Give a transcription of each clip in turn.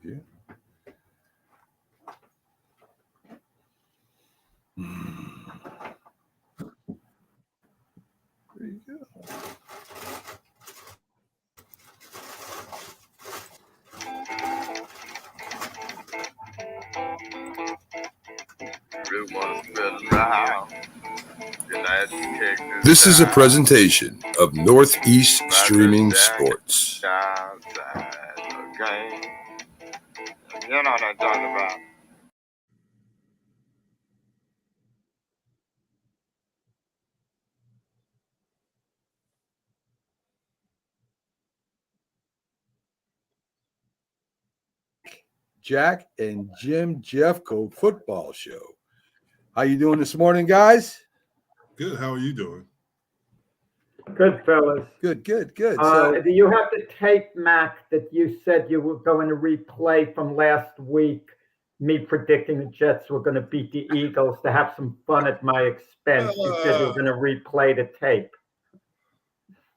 you. There you go. This is a presentation of Northeast Streaming Sports. You know what I'm talking about. Jack and Jim Jeffcoat football show. How you doing this morning, guys? Good. How are you doing? Good, fellas. Good. Do you have the tape, Mac, that you said you were going to replay from last week? Me predicting the Jets were going to beat the Eagles to have some fun at my expense. You said you were going to replay the tape.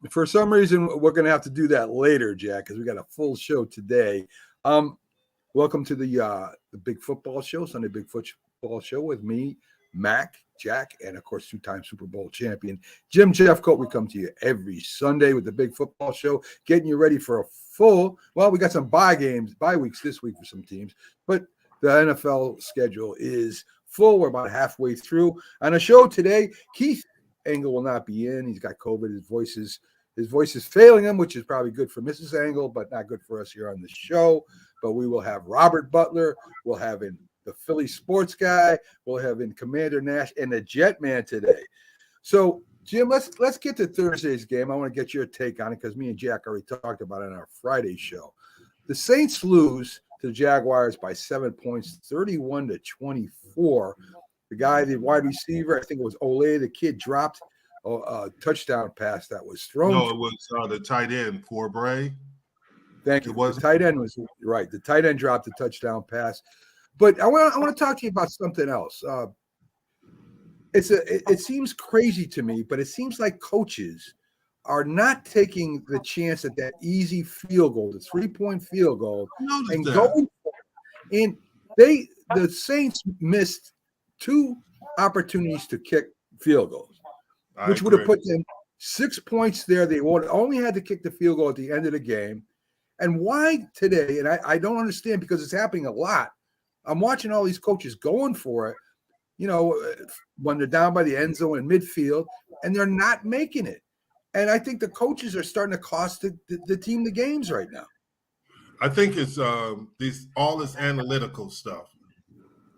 For some reason, we're going to have to do that later, Jack, because we got a full show today. Welcome to the Big Football Show, Sunday Big Football Show with me, Mac, Jack, and, of course, two-time Super Bowl champion Jim Jeffcoat. We come to you every Sunday with the Big Football Show, getting you ready for a full – well, we got some bye weeks this week for some teams, but the NFL schedule is full. We're about halfway through. On the show today, Keith Engel will not be in. He's got COVID. His voice is failing him, which is probably good for Mrs. Engel, but not good for us here on the show. But we will have Robert Butler. We'll have in the Philly sports guy. We'll have in Commander Nash and the Jetman today. So, Jim, let's get to Thursday's game. I want to get your take on it because me and Jack already talked about it on our Friday show. The Saints lose to the Jaguars by 7 points, 31-24. The wide receiver, I think it was Ole, the kid dropped a touchdown pass that was thrown. No, it was the tight end for Bray. Thank you. The tight end was right. The tight end dropped a touchdown pass. But I want to talk to you about something else. It seems crazy to me, but it seems like coaches are not taking the chance at that easy field goal, the 3-point field goal, and going for it. And the Saints missed 2 opportunities to kick field goals, which would have put them 6 points there. They would only had to kick the field goal at the end of the game. And why today, and I don't understand because it's happening a lot, I'm watching all these coaches going for it, when they're down by the end zone in midfield, and they're not making it. And I think the coaches are starting to cost the team the games right now. I think it's all this analytical stuff.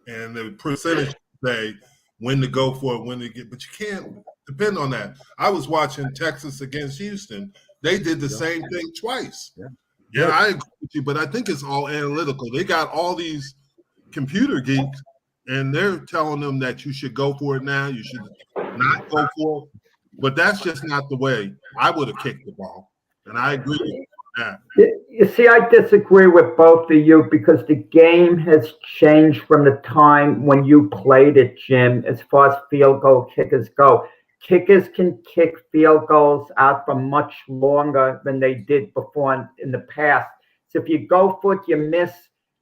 And the percentage say when to go for it, when to get, but you can't depend on that. I was watching Texas against Houston. They did the same thing twice. Yeah, I agree with you, but I think it's all analytical. They got all these computer geeks, and they're telling them that you should go for it now. You should not go for it. But that's just not the way I would have kicked the ball. And I agree with that. You see, I disagree with both of you because the game has changed from the time when you played it, Jim, as far as field goal kickers go. Kickers can kick field goals out for much longer than they did before in the past. So if you go for it, you miss,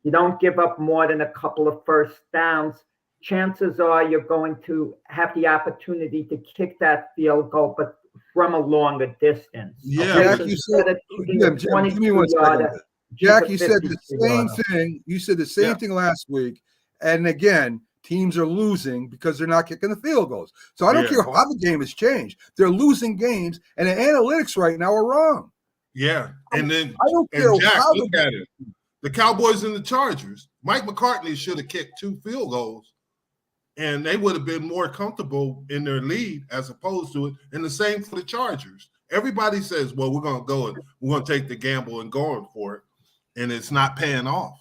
you don't give up more than a couple of first downs, chances are you're going to have the opportunity to kick that field goal, but from a longer distance. Yeah, Jack, you said, give me 1 second. Jack, you said the same thing. You said the same thing last week. And again, teams are losing because they're not kicking the field goals. So I don't care how the game has changed. They're losing games, and the analytics right now are wrong. Yeah, and then I don't care Jack, how look at it. The Cowboys and the Chargers. Mike McCartney should have kicked 2 field goals, and they would have been more comfortable in their lead as opposed to it. And the same for the Chargers. Everybody says, well, we're going to go and we're going to take the gamble and going for it, and it's not paying off.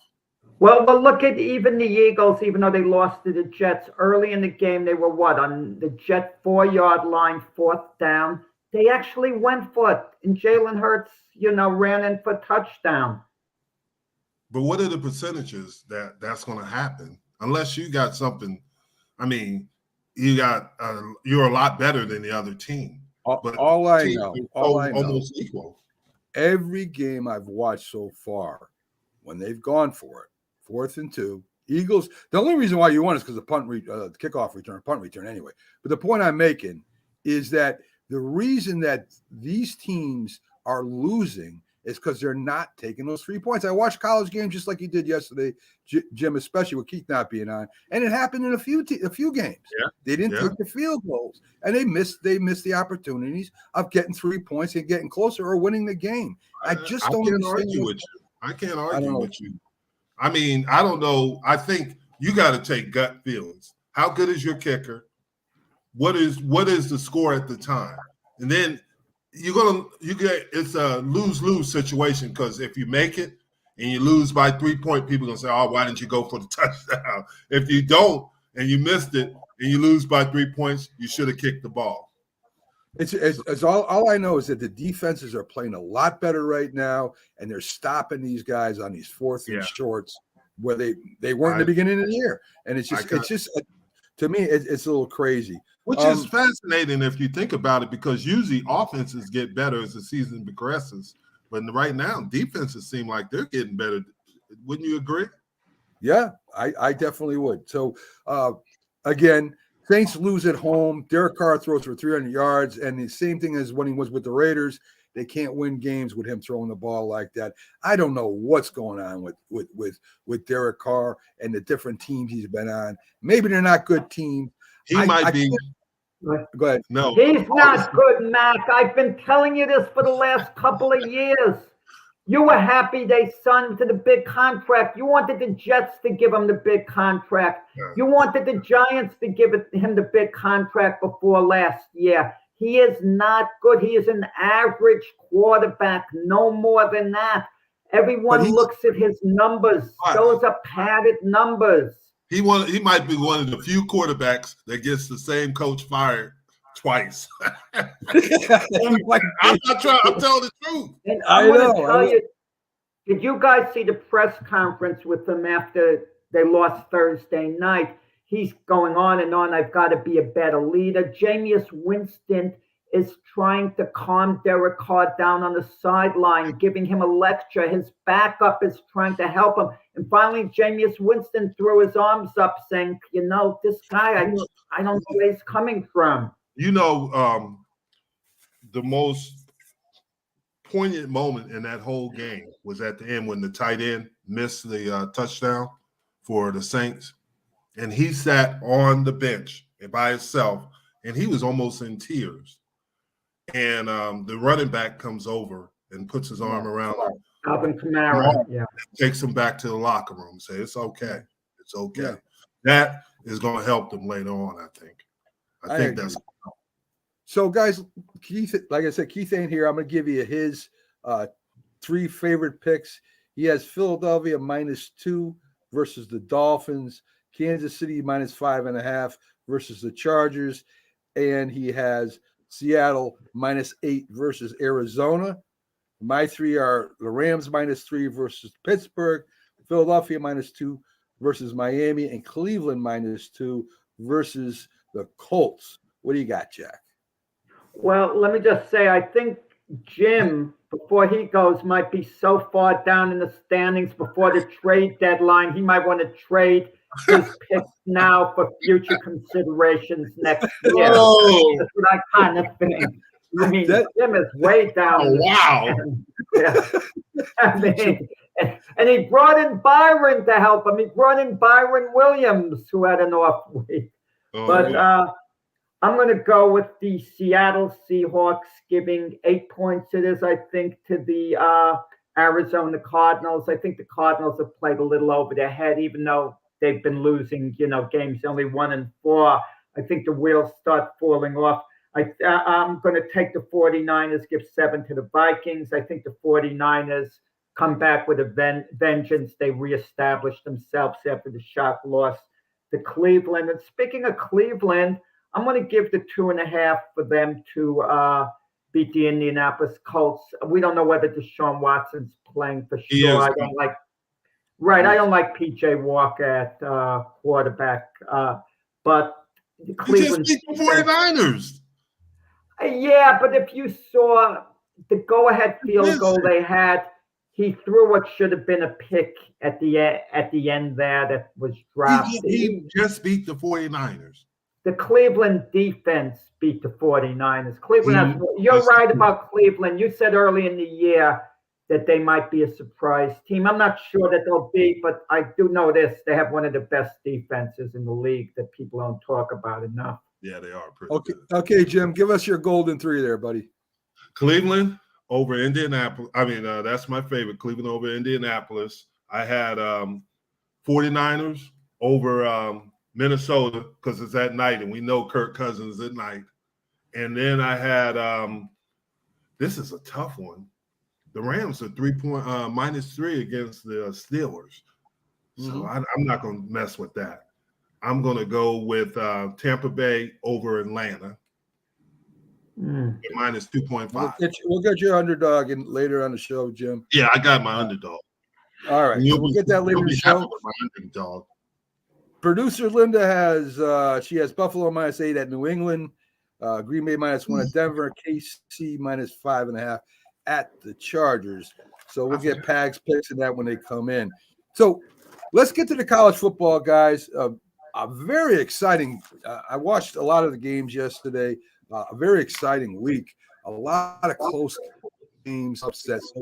Well, look at even the Eagles, even though they lost to the Jets early in the game, they were on the Jet 4-yard line, 4th down. They actually went for it, and Jalen Hurts, ran in for a touchdown. But what are the percentages that's going to happen? Unless you got something, I mean, you're a lot better than the other team. But all I know, almost equal. Every game I've watched so far, when they've gone for it, 4th and 2, Eagles, the only reason why you won is because the kickoff return, punt return anyway. But the point I'm making is that the reason that these teams are losing is because they're not taking those 3 points. I watched college games just like you did yesterday, Jim, especially with Keith not being on, and it happened in a few games. Yeah. They didn't take the field goals, and they missed the opportunities of getting 3 points and getting closer or winning the game. I just don't can't understand. argue with you. I can't argue with you. I mean, I don't know. I think you got to take gut feelings. How good is your kicker? What is the score at the time? And then it's a lose-lose situation, because if you make it and you lose by 3 points, people are gonna say, "Oh, why didn't you go for the touchdown?" If you don't and you missed it and you lose by 3 points, you should have kicked the ball. It's all I know is that the defenses are playing a lot better right now, and they're stopping these guys on these 4th and shorts where they weren't in the beginning of the year, and it's just to me it's a little crazy. Which is fascinating if you think about it, because usually offenses get better as the season progresses, but right now defenses seem like they're getting better. Wouldn't you agree? Yeah, I definitely would. So again, Saints lose at home. Derek Carr throws for 300 yards, and the same thing as when he was with the Raiders. They can't win games with him throwing the ball like that. I don't know what's going on with Derek Carr and the different teams he's been on. Maybe they're not good teams. He might be. Go ahead. No, he's not good, Mac. I've been telling you this for the last couple of years. You were happy they signed to the big contract. You wanted the Jets to give him the big contract. You wanted the Giants to give him the big contract before last year. He is not good. He is an average quarterback, no more than that. Everyone looks at his numbers. Those are padded numbers. He might be one of the few quarterbacks that gets the same coach fired twice. I'm not trying. I'm telling the truth. And I'm going to tell you, did you guys see the press conference with him after they lost Thursday night? He's going on and on. I've got to be a better leader. Jameis Winston is trying to calm Derek Carr down on the sideline, giving him a lecture. His backup is trying to help him. And finally, Jameis Winston threw his arms up saying, this guy, I don't know where he's coming from. The most poignant moment in that whole game was at the end when the tight end missed the touchdown for the Saints. And he sat on the bench by himself, and he was almost in tears. And the running back comes over and puts his arm around him. Alvin Kamara, takes him back to the locker room and say, "It's okay. It's okay." Yeah. That is going to help them later on, I think. I think that's so, guys. Keith, like I said, Keith ain't here. I'm going to give you his 3 favorite picks. He has Philadelphia -2 versus the Dolphins, Kansas City -5.5 versus the Chargers, and he has Seattle -8 versus Arizona. My 3 are the Rams -3 versus Pittsburgh, Philadelphia -2 versus Miami, and Cleveland -2 versus the Colts. What do you got, Jack? Well, let me just say, I think Jim, before he goes, might be so far down in the standings before the trade deadline, he might want to trade his picks now for future considerations next year. Oh. That's what I kind of think. I mean, Jim is way down. Oh, wow. I mean, and he brought in Byron to help him. He brought in Byron Williams, who had an off week. I'm going to go with the Seattle Seahawks, giving 8 points it is, I think, to the Arizona Cardinals. I think the Cardinals have played a little over their head, even though they've been losing, games only 1-4. I think the wheels start falling off. I'm going to take the 49ers, give 7 to the Vikings. I think the 49ers come back with a vengeance. They reestablish themselves after the shock loss to Cleveland. And speaking of Cleveland, I'm going to give the 2.5 for them to beat the Indianapolis Colts. We don't know whether Deshaun Watson's playing for sure. I don't like P.J. Walker at quarterback. But the Cleveland just beat the 49ers. Yeah, but if you saw the go-ahead field goal they had, he threw what should have been a pick at the end there that was dropped. He just beat the 49ers. The Cleveland defense beat the 49ers. You're right about Cleveland. You said early in the year that they might be a surprise team. I'm not sure that they'll be, but I do know this. They have one of the best defenses in the league that people don't talk about enough. Yeah, they are. Okay, Jim, give us your golden three there, buddy. Cleveland over Indianapolis. I mean, that's my favorite. Cleveland over Indianapolis. I had 49ers over Minnesota because it's at night, and we know Kirk Cousins at night. And then I had this is a tough one. The Rams are -3 against the Steelers. So I'm not going to mess with that. I'm going to go with Tampa Bay over Atlanta. -2.5. We'll get your underdog in later on the show, Jim. Yeah, I got my underdog. All right. So we'll get that later in the show. My underdog. Producer Linda has Buffalo -8 at New England, Green Bay -1 at Denver, KC -5.5 at the Chargers. So we'll get Pags picks in that when they come in. So let's get to the college football, guys. A very exciting. I watched a lot of the games yesterday. A very exciting week. A lot of close games, upsets.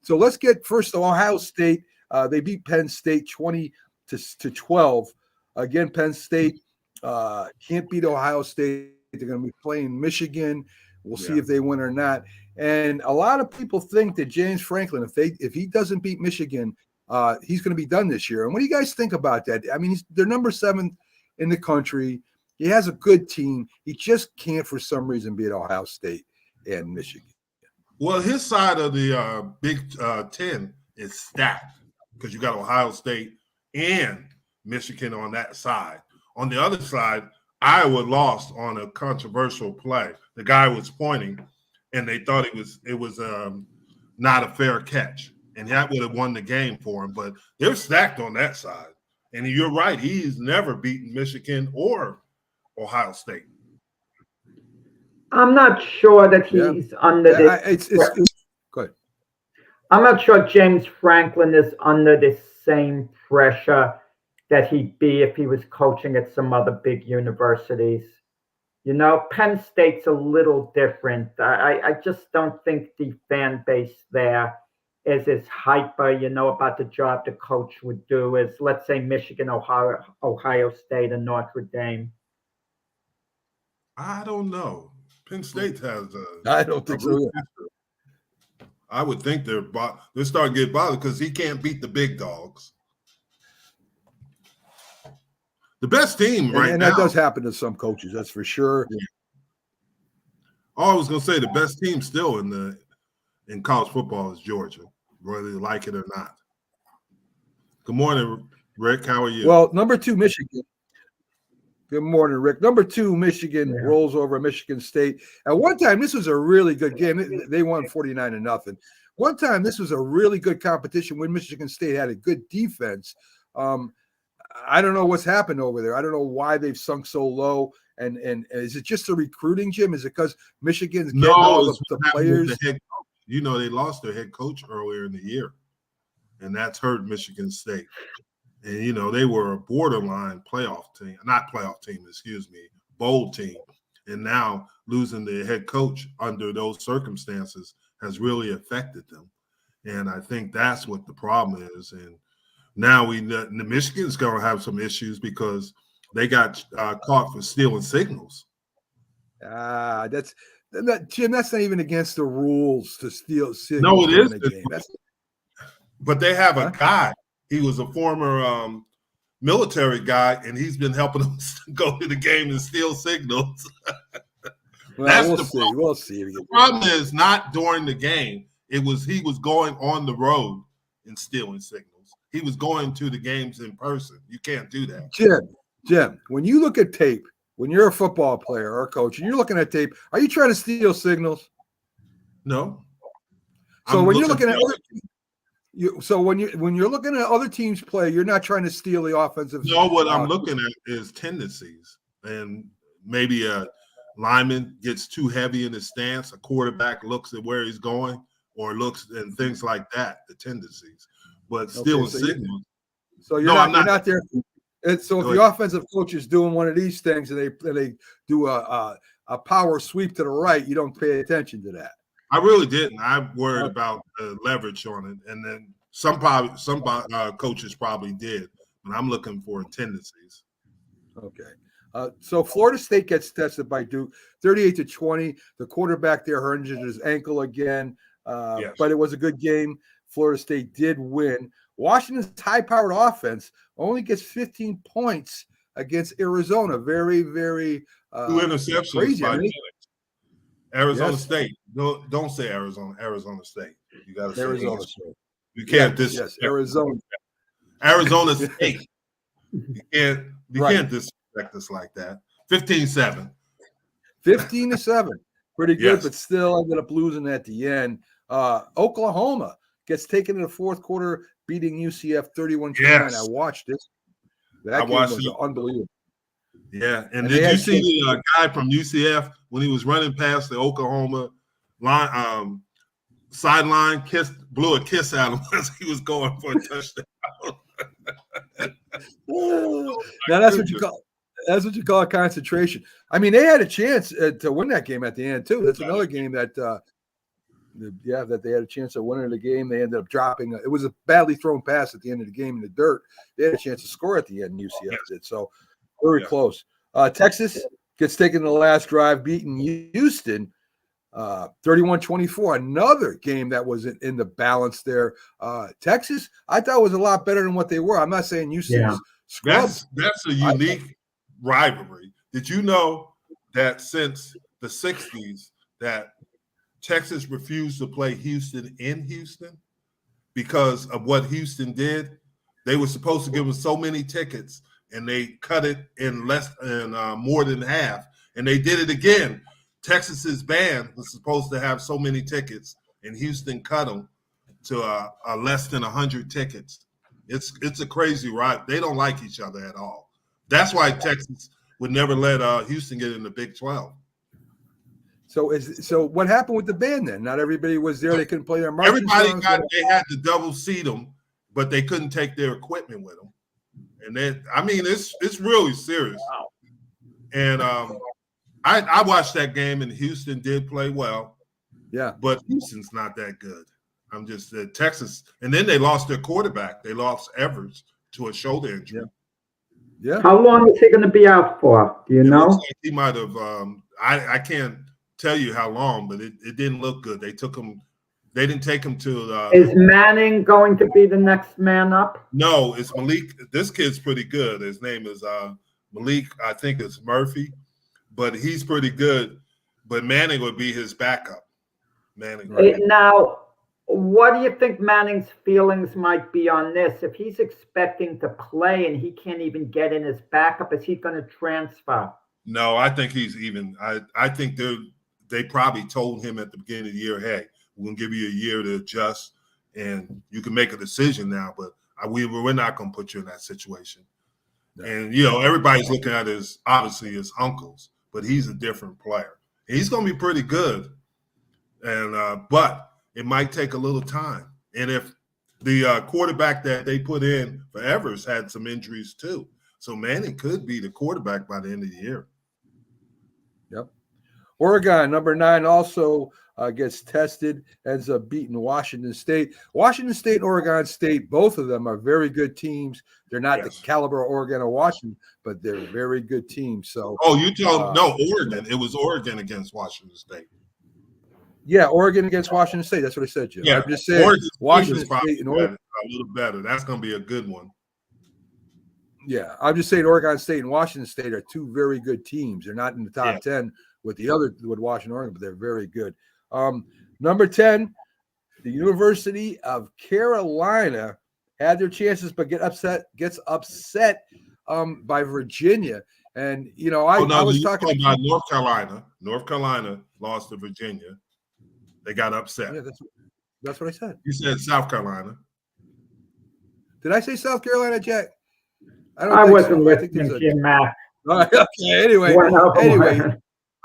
So let's get first to Ohio State. They beat Penn State 20-12. Again, Penn State can't beat Ohio State. They're going to be playing Michigan. We'll see if they win or not. And a lot of people think that James Franklin, if he doesn't beat Michigan, he's going to be done this year. And what do you guys think about that? I mean, they're number 7 in the country. He has a good team. He just can't, for some reason, beat Ohio State and Michigan. Well, his side of the Big Ten is stacked because you got Ohio State and Michigan on that side. On the other side, Iowa lost on a controversial play. The guy was pointing, and they thought it was not a fair catch, and that would have won the game for him. But they're stacked on that side. And you're right; he's never beaten Michigan or Ohio State. I'm not sure that he's under this. Go ahead. I'm not sure James Franklin is under the same pressure that he'd be if he was coaching at some other big universities. You know, Penn State's a little different. I just don't think the fan base there is as hyper, about the job the coach would do as, let's say, Michigan, Ohio State, and Notre Dame. I don't know. Penn State has I don't think so. I would think they're starting to get bothered because he can't beat the big dogs. The best team right now. And that does happen to some coaches, that's for sure. Yeah. I was going to say the best team still in college football is Georgia, whether you like it or not. Good morning, Rick. How are you? Well, number 2, Michigan. Good morning, Rick. Number 2, Michigan rolls over Michigan State. At one time, this was a really good game. They won 49-0. One time, this was a really good competition when Michigan State had a good defense. I don't know what's happened over there. I don't know why they've sunk so low. And is it just the recruiting, Jim? Is it because Michigan's getting all the players? They lost their head coach earlier in the year, and that's hurt Michigan State. And, they were a borderline bowl team. And now losing their head coach under those circumstances has really affected them. And I think that's what the problem is. And now Michigan's going to have some issues because they got caught for stealing signals. Jim, that's not even against the rules to steal signals. No, it is. In a game. But they have a guy. He was a former military guy, and he's been helping them go to the game and steal signals. Well, we'll see. The problem is not during the game. He was going on the road and stealing signals. He was going to the games in person. You can't do that. Jim, when you look at tape, when you're a football player or a coach, and you're looking at tape, are you trying to steal signals? No. So when you're looking at when you're looking at other teams play, you're not trying to steal the offensive. No, what I'm looking at is tendencies, and maybe a lineman gets too heavy in his stance. A quarterback looks at where he's going, or looks and things like that, the tendencies. But still, so signals. So you're No, not, I'm not. you're not there. And so if Go the offensive coach is doing one of these things and they do a power sweep to the right, you don't pay attention to that. I really didn't. I'm worried about the leverage on it, and then some coaches probably did. But I'm looking for tendencies. Okay. So Florida State gets tested by Duke, 38-20. The quarterback there injured his ankle again, Yes. but it was a good game. Florida State did win. Washington's high-powered offense only gets 15 points against Arizona. Very, very 2 interceptions crazy. by Arizona Yes. State. Don't say Arizona. Arizona State. You got to say Arizona State. You can't Yes, Arizona. Arizona State. You Right. can't disrespect us like that. 15-7. 15-7. Pretty good, Yes. but still ended up losing at the end. Oklahoma gets taken in the fourth quarter, beating UCF 31-29. Yes. I watched this. That game was unbelievable. Yeah, and they did had you see the guy from UCF when he was running past the Oklahoma line, sideline, blew a kiss at him as he was going for a touchdown? Now that's what you call concentration. I mean, they had a chance to win that game at the end too. That's another game that that they had a chance of winning the game. They ended up dropping. It was a badly thrown pass at the end of the game in the dirt. They had a chance to score at the end. UCF did so. Very close. Texas gets taken in the last drive, beating Houston 31-24. Another game that was in the balance there. Texas, I thought was a lot better than what they were. I'm not saying Houston's scrubs. That's a unique rivalry. Did you know that since the 60s that Texas refused to play Houston in Houston because of what Houston did? They were supposed to give them so many tickets, and they cut it in more than half. And they did it again. Texas's band was supposed to have so many tickets, and Houston cut them to less than 100 tickets. It's a crazy ride. They don't like each other at all. That's why Texas would never let Houston get in the Big 12. So what happened with the band then? Not everybody was there. They couldn't play their marching songs. They had to double seat them, but they couldn't take their equipment with them. And then, I mean, it's really serious. Wow. And I watched that game, and Houston did play well. Yeah. But Houston's not that good. I'm just Texas. And then they lost their quarterback. They lost Evers to a shoulder injury. Yeah. How long is he going to be out for? Do you know? Looks like he might have. I can't tell you how long, but it didn't look good. They took him. They didn't take him to. Is Manning going to be the next man up? No, it's Malik. This kid's pretty good. His name is Malik. I think it's Murphy, but he's pretty good. But Manning would be his backup. Manning. Right. Now, what do you think Manning's feelings might be on this? If he's expecting to play and he can't even get in his backup, is he going to transfer? No, I think he's even. I think they probably told him at the beginning of the year, hey, we're going to give you a year to adjust, and you can make a decision now, but we're not going to put you in that situation. No. And, everybody's looking at obviously his uncles, but he's a different player. He's going to be pretty good, and but it might take a little time. And if the quarterback that they put in for Evers had some injuries too, so Manning could be the quarterback by the end of the year. Yep. Oregon, number 9, also gets tested, ends up beating Washington State. Washington State and Oregon State, both of them are very good teams. They're not the caliber of Oregon or Washington, but they're very good teams. So, you told Oregon. It was Oregon against Washington State. Yeah, Oregon against Washington State. That's what I said, Jim. Yeah, I'm just saying Washington State and Oregon. A little better. That's going to be a good one. Yeah, I'm just saying Oregon State and Washington State are two very good teams. They're not in the top 10 with Washington, Oregon, but they're very good. Number 10, the University of Carolina had their chances, but gets upset by Virginia. And I was talking about North Carolina. North Carolina lost to Virginia. They got upset. Yeah, that's what I said. You said South Carolina. Did I say South Carolina, Jack? I wasn't listening to Jim Mack. Okay. Anyway,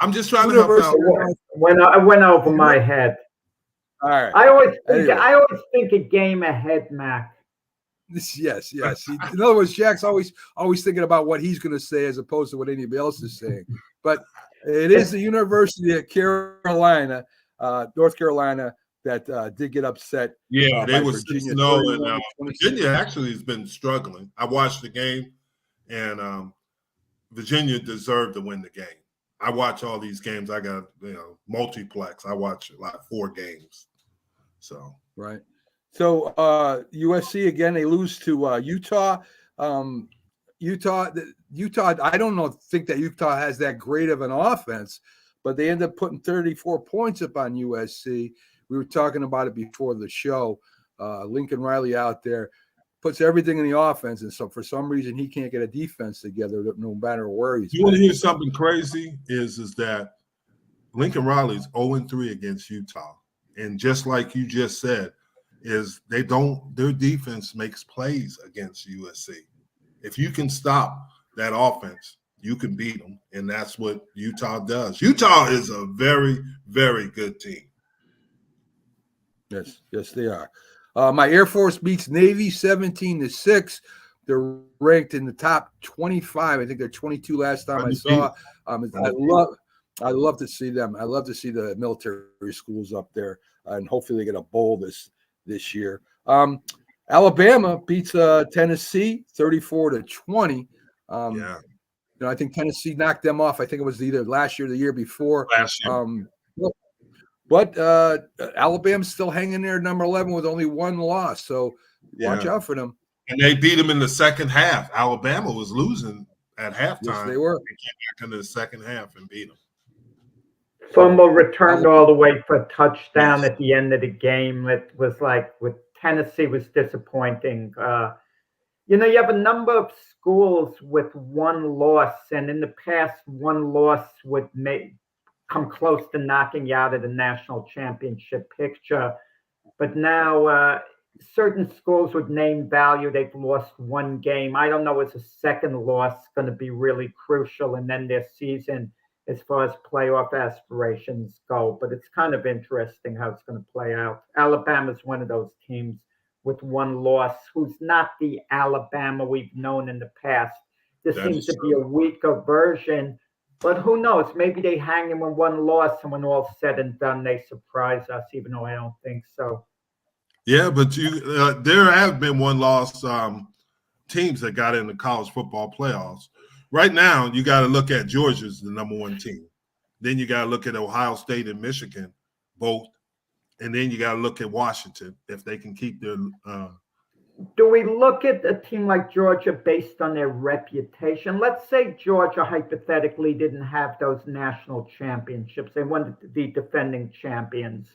I'm just trying to help out. Went over my head. All right. I always Anyway. think a game ahead, Mac. Yes. In other words, Jack's always thinking about what he's going to say as opposed to what anybody else is saying. But it is the University of Carolina, North Carolina, that did get upset. Yeah, they were Virginia. 6-0, and Virginia actually has been struggling. I watched the game, and Virginia deserved to win the game. I watch all these games. I got multiplex. I watch like 4 games. So right. So USC again, they lose to Utah. Utah. I don't think that Utah has that great of an offense, but they end up putting 34 points up on USC. We were talking about it before the show. Lincoln Riley out there puts everything in the offense, and so for some reason he can't get a defense together, no matter where he's. You want to hear something crazy? Is that Lincoln Riley's 0-3 against Utah, and just like you just said, is their defense makes plays against USC. If you can stop that offense, you can beat them, and that's what Utah does. Utah is a very, very good team. Yes, they are. My Air Force beats Navy 17-6. They're ranked in the top 25. I think they're 22 last time I saw. I love to see them. I love to see the military schools up there, and hopefully they get a bowl this year. Alabama beats Tennessee 34-20. I think Tennessee knocked them off. I think it was either last year or the year before. Last year. But Alabama's still hanging there, number 11, with only 1 loss. So watch out for them. And they beat them in the second half. Alabama was losing at halftime. Yes, they were. They came back into the second half and beat them. Fumble returned all the way for a touchdown at the end of the game. It was like with Tennessee was disappointing. You have a number of schools with 1 loss, and in the past, 1 loss would come close to knocking you out of the national championship picture. But now certain schools with name value, they've lost 1 game. I don't know, is a second loss going to be really crucial and then their season as far as playoff aspirations go. But it's kind of interesting how it's going to play out. Alabama's one of those teams with 1 loss who's not the Alabama we've known in the past. This seems to be a weaker version. But who knows? Maybe they hang him with 1 loss, and when all's said and done, they surprise us, even though I don't think so. Yeah, but there have been 1-loss teams that got in the college football playoffs. Right now, you got to look at Georgia's the number 1 team. Then you got to look at Ohio State and Michigan, both. And then you got to look at Washington, if they can keep their Do we look at a team like Georgia based on their reputation? Let's say Georgia hypothetically didn't have those national championships. They wanted to be defending champions.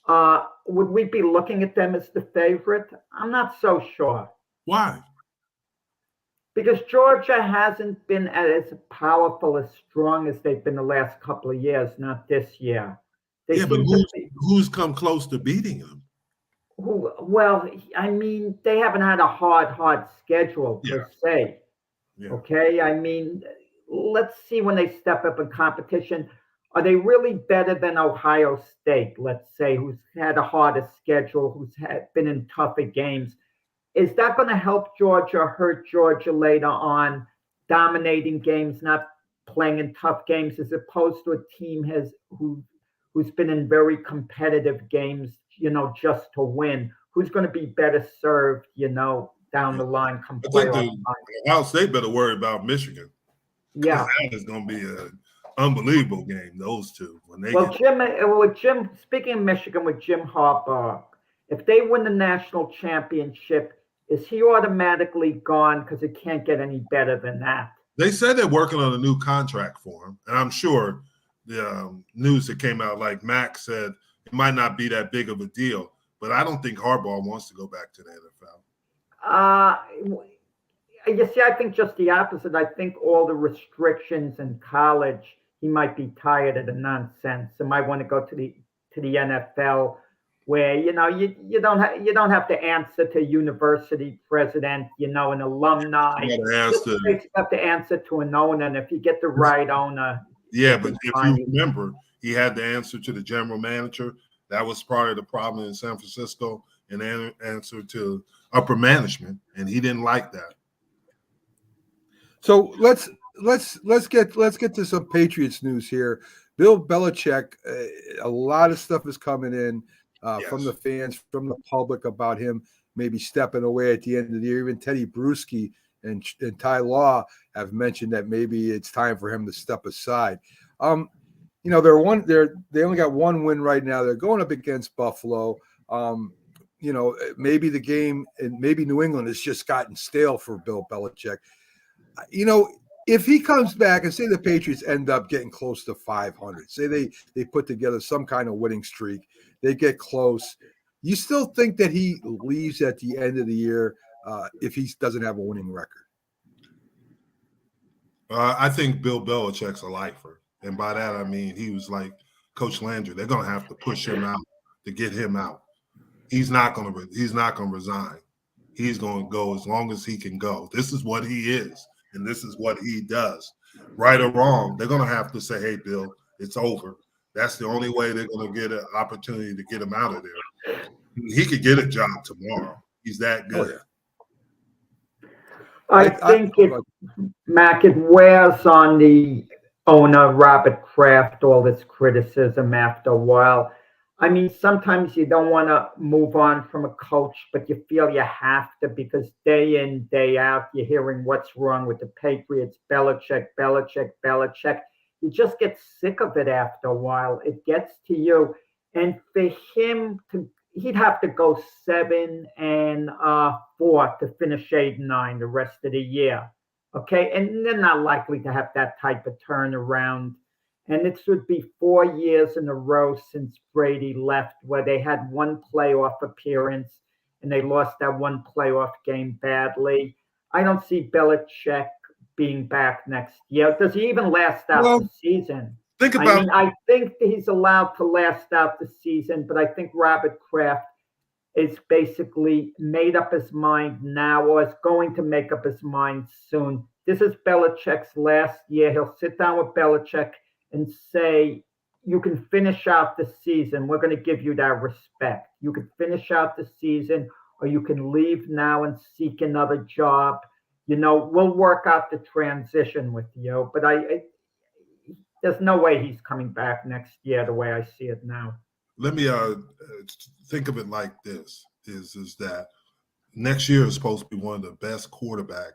Would we be looking at them as the favorite? I'm not so sure. Why? Because Georgia hasn't been as powerful, as strong as they've been the last couple of years, not this year. But who's come close to beating them? Well, I mean, they haven't had a hard schedule per se. Yeah. Okay, I mean, let's see when they step up in competition. Are they really better than Ohio State, let's say, who's had a harder schedule, who's been in tougher games? Is that going to help Georgia or hurt Georgia later on, dominating games, not playing in tough games, as opposed to a team who's been in very competitive games, just to win? Who's going to be better served, down the line? I think Ohio State better worry about Michigan. Yeah. That is going to be an unbelievable game, those two. Jim, speaking of Michigan, with Jim Harbaugh, if they win the national championship, is he automatically gone because it can't get any better than that? They said they're working on a new contract for him, and I'm sure the news that came out, like Max said, it might not be that big of a deal, but I don't think Harbaugh wants to go back to the NFL. You see, I think just the opposite. I think all the restrictions in college, he might be tired of the nonsense and might want to go to the NFL, where you don't have to answer to university president, an alumni. You have to answer to an owner, and if you get the right owner. Yeah, but if you remember, he had to answer to the general manager. That was part of the problem in San Francisco in answer to upper management, and he didn't like that. So let's get to some Patriots news here. Bill Belichick, a lot of stuff is coming in from the fans, from the public about him maybe stepping away at the end of the year. Even Teddy Bruschi and Ty Law have mentioned that maybe it's time for him to step aside. They only got one win right now. They're going up against Buffalo. Maybe the game and maybe New England has just gotten stale for Bill Belichick. If he comes back and say the Patriots end up getting close to 500, say they put together some kind of winning streak, they get close. You still think that he leaves at the end of the year if he doesn't have a winning record? I think Bill Belichick's a lifer. And by that, I mean, he was like Coach Landry. They're going to have to push him out to get him out. He's not going to resign. He's going to go as long as he can go. This is what he is, and this is what he does. Right or wrong, they're going to have to say, hey, Bill, it's over. That's the only way they're going to get an opportunity to get him out of there. He could get a job tomorrow. He's that good. Oh, yeah. I think Mac, it wears on the owner, Robert Kraft, all this criticism after a while. I mean, sometimes you don't want to move on from a coach, but you feel you have to because day in, day out, you're hearing what's wrong with the Patriots, Belichick. You just get sick of it after a while. It gets to you. And for him he'd have to go 7-4 to finish 8-9 the rest of the year. Okay, and they're not likely to have that type of turnaround. And it would be 4 years in a row since Brady left where they had one playoff appearance and they lost that one playoff game badly. I don't see Belichick being back next year. Does he even last out the season? I think he's allowed to last out the season, but I think Robert Kraft is basically made up his mind now or is going to make up his mind soon. This is Belichick's last year. He'll sit down with Belichick and say, you can finish out the season. We're going to give you that respect. You can finish out the season or you can leave now and seek another job. We'll work out the transition with you. But there's no way he's coming back next year the way I see it now. Let me think of it like this, is that next year is supposed to be one of the best quarterback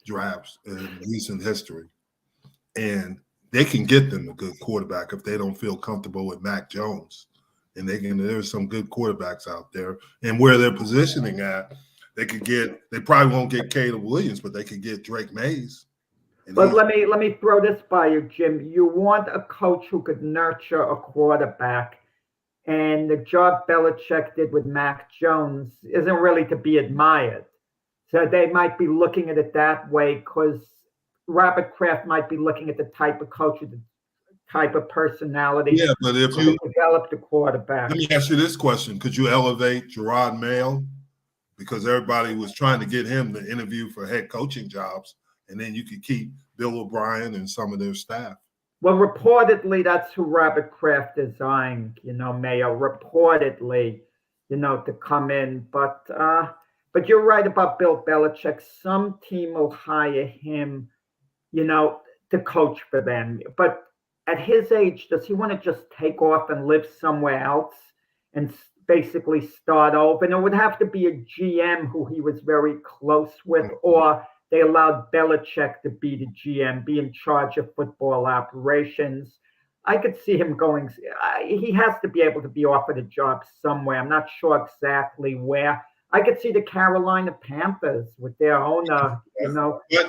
drafts in recent history. And they can get them a good quarterback if they don't feel comfortable with Mac Jones. And there's some good quarterbacks out there. And where they're positioning at, they probably won't get Caleb Williams, but they could get Drake Mays. But let me throw this by you, Jim. You want a coach who could nurture a quarterback. And the job Belichick did with Mac Jones isn't really to be admired. So they might be looking at it that way because Robert Kraft might be looking at the type of coach, the type of personality. Yeah, but if you develop the quarterback. Let me ask you this question. Could you elevate Gerard Mayo? Because everybody was trying to get him to interview for head coaching jobs. And then you could keep Bill O'Brien and some of their staff. Well, reportedly, that's who Robert Kraft is eyeing, Mayo, reportedly, to come in. But you're right about Bill Belichick. Some team will hire him, to coach for them. But at his age, does he want to just take off and live somewhere else and basically start over? And it would have to be a GM who he was very close with, or they allowed Belichick to be the GM, be in charge of football operations. I could see him going. He has to be able to be offered a job somewhere. I'm not sure exactly where. I could see the Carolina Panthers with their owner,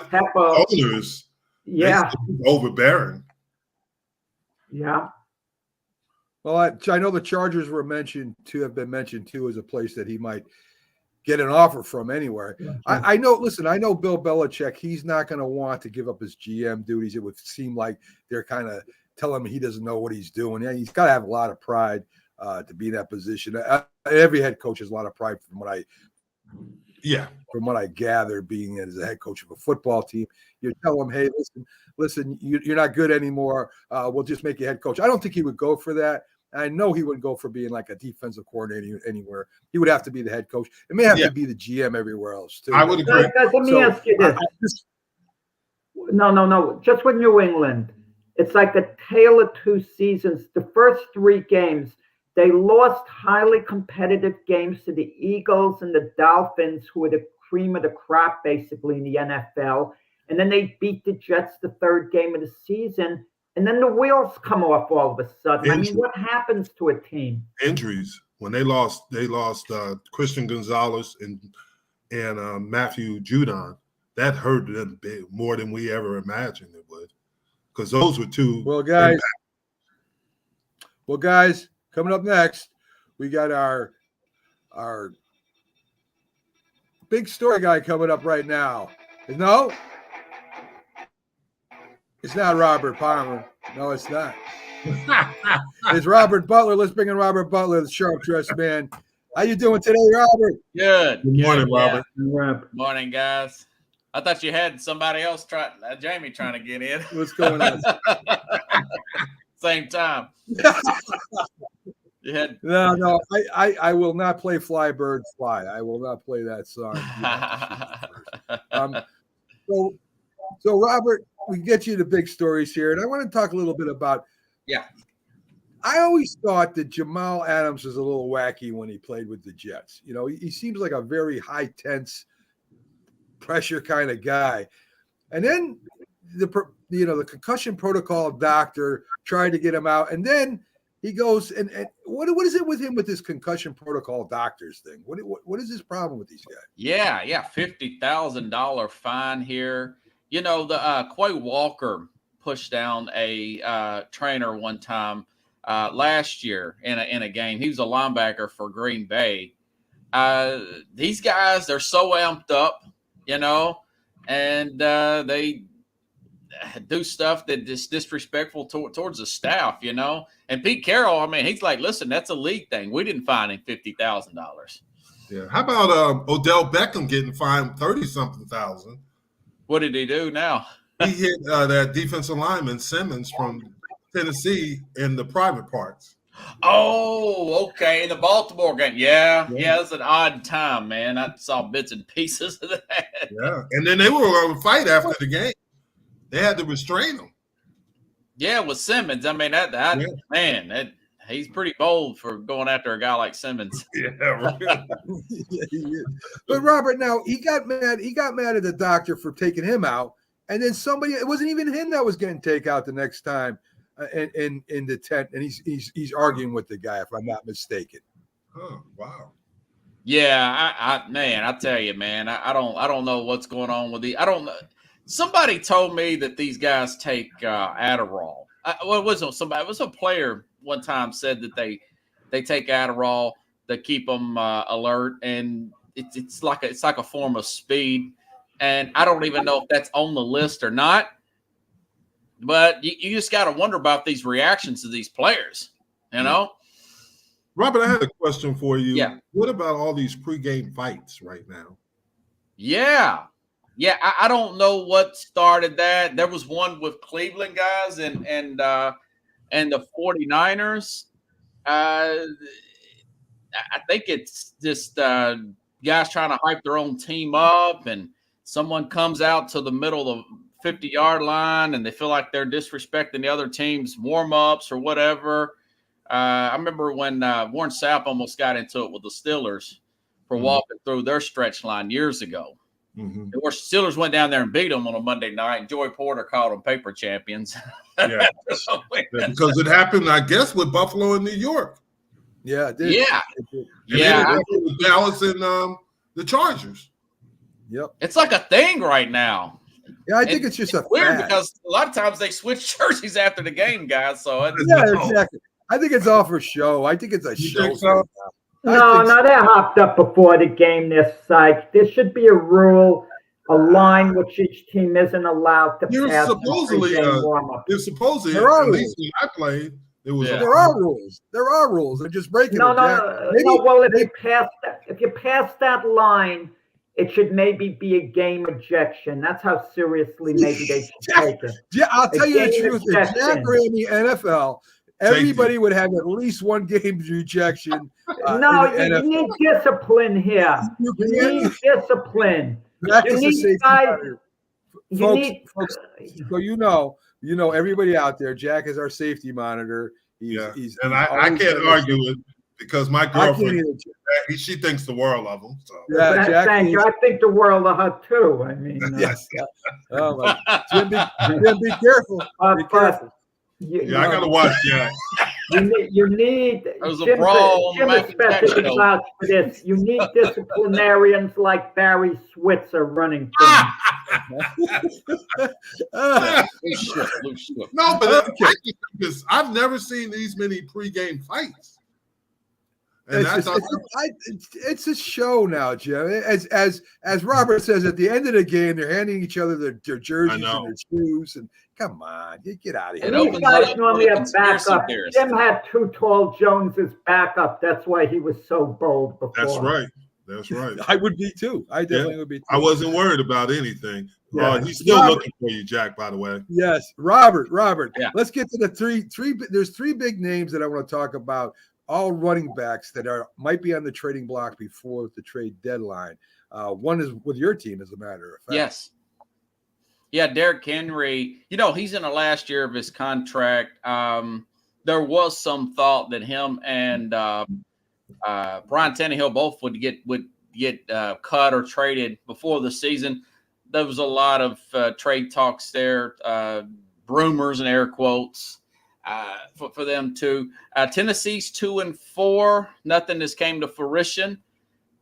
Pepper. Owners, yeah, overbearing. Yeah. Well, I know the Chargers have been mentioned too as a place that he might get an offer from anywhere. Yeah, I know Bill Belichick, he's not going to want to give up his GM duties. It would seem like they're kind of telling him he doesn't know what he's doing. Yeah, he's got to have a lot of pride to be in that position. Every head coach has a lot of pride from what I gather, being as a head coach of a football team. You tell him, hey, listen, you're not good anymore. We'll just make you head coach. I don't think he would go for that. I know he wouldn't go for being like a defensive coordinator anywhere. He would have to be the head coach. It may have to be the GM everywhere else too. I would agree. Guys, let me ask you this. No. Just with New England, it's like a tale of two seasons. The first 3 games, they lost highly competitive games to the Eagles and the Dolphins, who were the cream of the crop basically in the NFL. And then they beat the Jets the 3rd game of the season. And then the wheels come off all of a sudden. I mean, what happens to a team? Injuries. When they lost Christian Gonzalez and Matthew Judon. That hurt them big, more than we ever imagined it would, because those were 2. Well, guys, coming up next, we got our big story guy coming up right now. No, it's not Robert Palmer. No, it's not. It's Robert Butler. Let's bring in Robert Butler, the sharp-dressed man. How you doing today, Robert? Good. Good morning, Robert. Good morning, guys. I thought you had somebody else Jamie trying to get in. What's going on? Same time. You had No. I will not play Fly Bird Fly. I will not play that song. So Robert, we get you the big stories here, and I want to talk a little bit about. Yeah. I always thought that Jamal Adams was a little wacky when he played with the Jets. You know, he seems like a very high tense pressure kind of guy. And then the concussion protocol doctor tried to get him out, and then he goes and what is it with him with this concussion protocol doctors thing? What is his problem with these guys? Yeah, $50,000 fine here. You know, the Quay Walker pushed down a trainer one time last year in a game. He was a linebacker for Green Bay. These guys, they're so amped up, you know, and they do stuff that is disrespectful towards the staff, you know. And Pete Carroll, I mean, he's like, listen, that's a league thing. We didn't fine him $50,000. Yeah. How about Odell Beckham getting fined $30-something thousand? What did he do now? He hit that defensive lineman Simmons from Tennessee in the private parts. Oh, okay. In the Baltimore game. Yeah, it's an odd time, man. I saw bits and pieces of that. Yeah. And then they were going to fight after the game. They had to restrain him. Yeah, with Simmons. I mean, man, he's pretty bold for going after a guy like Simmons. Yeah, right. But Robert, now he got mad at the doctor for taking him out, and then it wasn't even him that was getting taken out the next time in the tent, and he's arguing with the guy, if I'm not mistaken. Oh, wow. Yeah, I tell you, man, I don't know what's going on with I don't know. Somebody told me that these guys take Adderall. It was a player one time said that they take Adderall to keep them alert, and it's like a form of speed. And I don't even know if that's on the list or not. But you just got to wonder about these reactions to these players, you know? Robert, I had a question for you. Yeah. What about all these pregame fights right now? Yeah. Yeah, I don't know what started that. There was one with Cleveland guys and the 49ers. I think it's just guys trying to hype their own team up, and someone comes out to the middle of the 50-yard line and they feel like they're disrespecting the other team's warm-ups or whatever. I remember when Warren Sapp almost got into it with the Steelers for walking through their stretch line years ago. Mm-hmm. The Steelers went down there and beat them on a Monday night, and Joey Porter called them paper champions. Yeah. Because it happened, I guess, with Buffalo and New York. Yeah, it did. Yeah. It did. Yeah. With Dallas and the Chargers. Yep. It's like a thing right now. Yeah, I think it's just a weird fad. because a lot of times they switch jerseys after the game, guys. So yeah, exactly. I think it's all for show. I think it's a show. Think so? No, they're hopped up before the game. They're psyched. There should be a rule, a line which each team isn't allowed to pass. Supposedly, at least when I played, it was. Yeah. There are rules. There are rules. They're just breaking them. Well, if you pass that line, it should maybe be a game ejection. That's how seriously maybe they should take it. Yeah, I'll tell you the truth. If Jack ran the NFL, everybody would have at least one game rejection. No, you need discipline here. You need discipline. Jack You is a need safety guys. monitor. You Folks, so you know, everybody out there, Jack is our safety monitor. He's I can't argue it because my girlfriend, she thinks the world of him. So. Yeah, Jack. Thank you. I think the world of her too. I mean, yes. Oh my. Jim, be careful. Be careful. I gotta watch Jack. You need. There was a Jim brawl on the especially vouch for this. You need disciplinarians like Barry Switzer running things. No, but because I've never seen these many pregame fights. And it's a show now, Jim. As Robert says, at the end of the game, they're handing each other their jerseys and their shoes. And come on, get out of here. These guys normally have backup. Jim had two tall Joneses backup. That's why he was so bold before. That's right. I would be too. I definitely would be too. I wasn't worried about anything. Yeah. He's still looking for you, Jack, by the way. Yes. Robert. Yeah. Let's get to the three. There's three big names that I want to talk about. All running backs that might be on the trading block before the trade deadline. One is with your team, as a matter of fact. Yes. Yeah, Derrick Henry, he's in the last year of his contract. There was some thought that him and Brian Tannehill both would get cut or traded before the season. There was a lot of trade talks there, rumors and air quotes. For them too. Tennessee's 2-4. Nothing has came to fruition,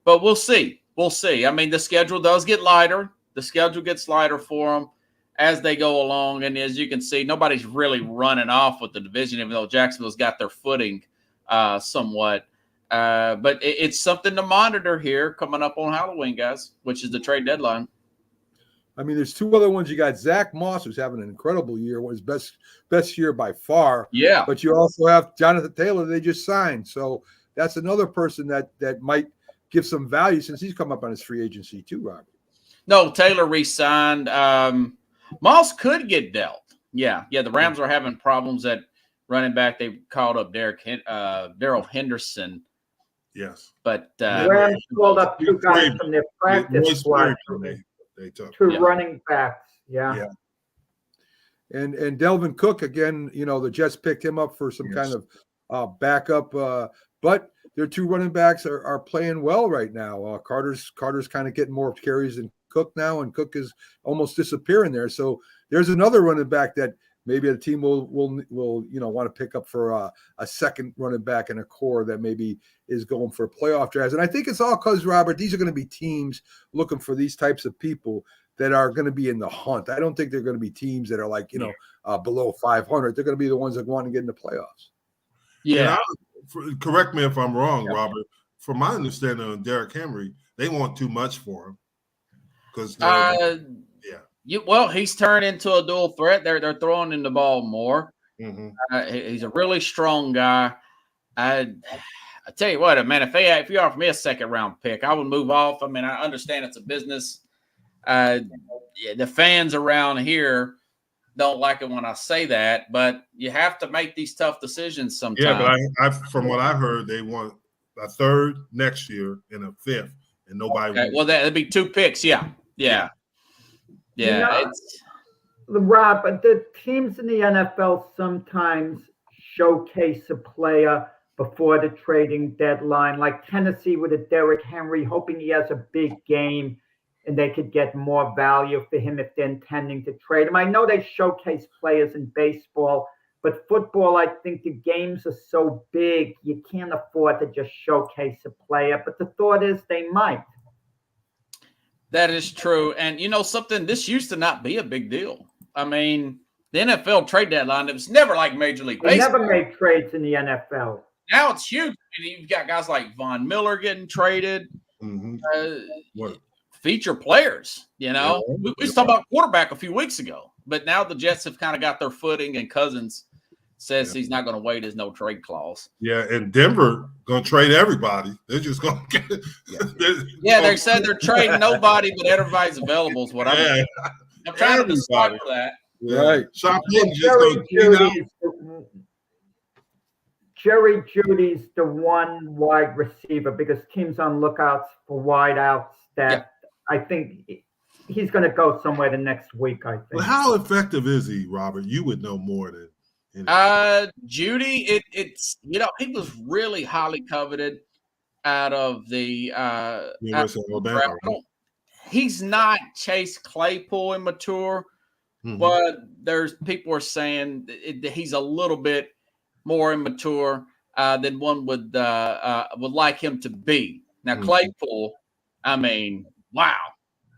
but we'll see. I mean, the schedule does get lighter. The schedule gets lighter for them as they go along, and as you can see, nobody's really running off with the division, even though Jacksonville's got their footing somewhat. But it's something to monitor here coming up on Halloween, guys, which is the trade deadline. I mean, there's two other ones. You got Zach Moss, who's having an incredible year, his best year by far. Yeah. But you also have Jonathan Taylor, they just signed. So that's another person that might give some value since he's come up on his free agency too, Robert. No, Taylor re-signed. Moss could get dealt. Yeah. The Rams are having problems at running back. They called up Darrell Henderson. Yes. But the Rams called up two guys from their practice squad. Two running backs, yeah. And Delvin Cook again. The Jets picked him up for some kind of backup, but their two running backs are playing well right now. Carter's kind of getting more carries than Cook now, and Cook is almost disappearing there. So there's another running back that maybe a team will want to pick up for a second running back in a core that maybe is going for playoff drafts. And I think it's all because, Robert, these are going to be teams looking for these types of people that are going to be in the hunt. I don't think they're going to be teams that are like, below 500. They're going to be the ones that want to get in the playoffs. Yeah. Correct me if I'm wrong, Robert. From my understanding of Derrick Henry, they want too much for him. Because he's turned into a dual threat. They're throwing in the ball more. Mm-hmm. He's a really strong guy. I tell you what, man, if you offer me a second round pick, I would move off. I mean, I understand it's a business. The fans around here don't like it when I say that, but you have to make these tough decisions sometimes. Yeah, but from what I heard, they want a third next year and a fifth, and nobody. Okay. Well, that'd be 2 picks. Yeah. Rob, but the teams in the NFL sometimes showcase a player before the trading deadline, like Tennessee with a Derrick Henry, hoping he has a big game and they could get more value for him if they're intending to trade him. I know they showcase players in baseball, but football, I think the games are so big, you can't afford to just showcase a player. But the thought is they might. That is true. And something, this used to not be a big deal. I mean, the NFL trade deadline, it was never like Major League Baseball. They never made trades in the NFL. Now it's huge. I mean, you've got guys like Von Miller getting traded. Mm-hmm. Feature players, we was talking about quarterback a few weeks ago, but now the Jets have kind of got their footing, and Cousins says he's not going to waive his no trade clause. Yeah, and Denver going to trade everybody. They're just going to get it. They said they're trading nobody, but everybody's available is what I'm trying to decide for that. Right. Shop in just going to Jerry Judy's the one wide receiver because teams on lookouts for wide outs that I think he's going to go somewhere the next week, I think. But how effective is he, Robert? You would know more than anybody. Judy, it's he was really highly coveted out of the University of Alabama. He's not Chase Claypool immature, but there's people are saying he's a little bit more immature than one would like him to be. Now Claypool, I mean, wow.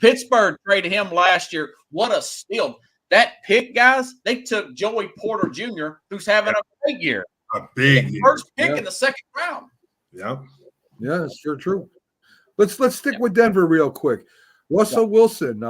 Pittsburgh traded him last year. What a steal. That pick, guys, they took Joey Porter Jr., who's having a big year. A big year. First pick in the second round. Yeah. Yeah, that's sure true. Let's stick with Denver real quick. Russell Wilson,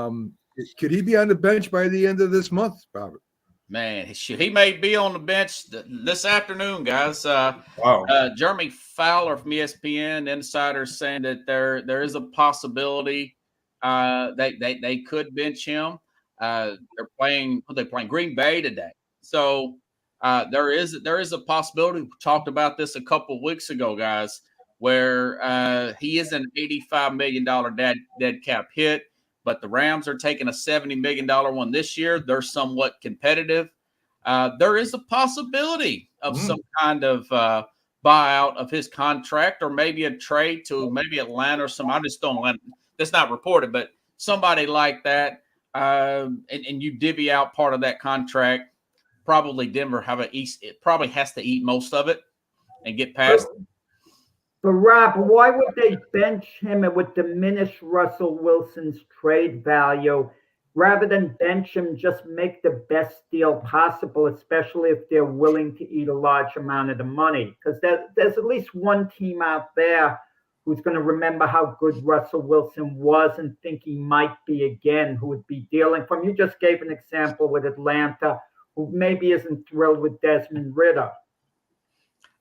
could he be on the bench by the end of this month, Robert? Man, he may be on the bench this afternoon, guys. Wow. Jeremy Fowler from ESPN Insider saying that there is a possibility they could bench him. They're playing Green Bay today, so there is a possibility. We talked about this a couple of weeks ago, guys, where he is an $85 million dead cap hit, but the Rams are taking a $70 million one this year. They're somewhat competitive. There is a possibility of some kind of buyout of his contract, or maybe a trade to maybe Atlanta or some. I just don't let. That's not reported, but somebody like that, and you divvy out part of that contract. Probably Denver it probably has to eat most of it and get past. But Rob, why would they bench him? It would diminish Russell Wilson's trade value. Rather than bench him, just make the best deal possible, especially if they're willing to eat a large amount of the money. Because there's at least one team out there who's going to remember how good Russell Wilson was and think he might be again, who would be dealing from. You just gave an example with Atlanta, who maybe isn't thrilled with Desmond Ridder.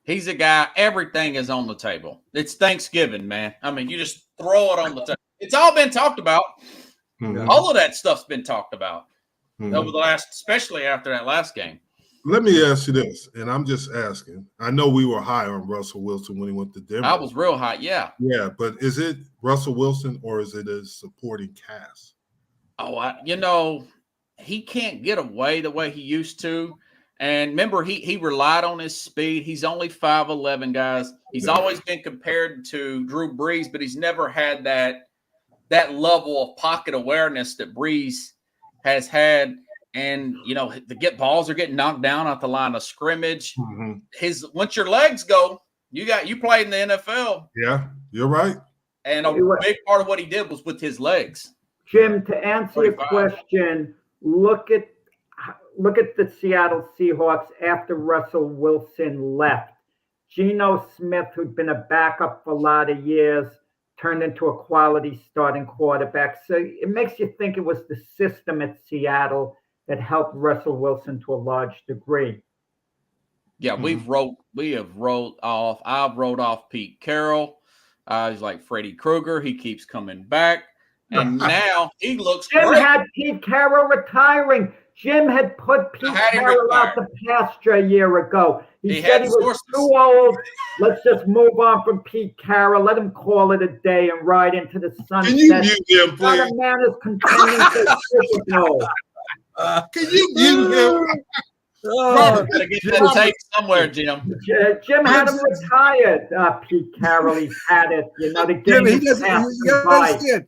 He's a guy, everything is on the table. It's Thanksgiving, man. I mean, you just throw it on the table. It's all been talked about. All of that stuff's been talked about over the last, especially after that last game. Let me ask you this, and I'm just asking. I know we were high on Russell Wilson when he went to Denver. I was real high, yeah. Yeah, but is it Russell Wilson or is it a supporting cast? Oh, he can't get away the way he used to. And remember, he relied on his speed. He's only 5'11", guys. He's always been compared to Drew Brees, but he's never had that level of pocket awareness that Brees has had. And, the balls are getting knocked down at the line of scrimmage. Once your legs go, you played in the NFL. Yeah, you're right. And a big part of what he did was with his legs. Jim, to answer your question, look at the Seattle Seahawks after Russell Wilson left. Geno Smith, who'd been a backup for a lot of years, turned into a quality starting quarterback. So it makes you think it was the system at Seattle that helped Russell Wilson to a large degree. Yeah, we have rolled off. I've rolled off Pete Carroll. He's like Freddy Krueger. He keeps coming back. And now he looks Jim great. had Pete Carroll retiring. Jim had put Pete Carroll out the pasture a year ago. He said he was too old. Let's just move on from Pete Carroll. Let him call it a day and ride into the sunset. Can you mute him, please? Not a man is contending for the Super Bowl. Can you mute him? Gotta get that tape somewhere, Jim. Jim had him retired. Pete Carroll, he's had it. The game Jim, he doesn't. You understand?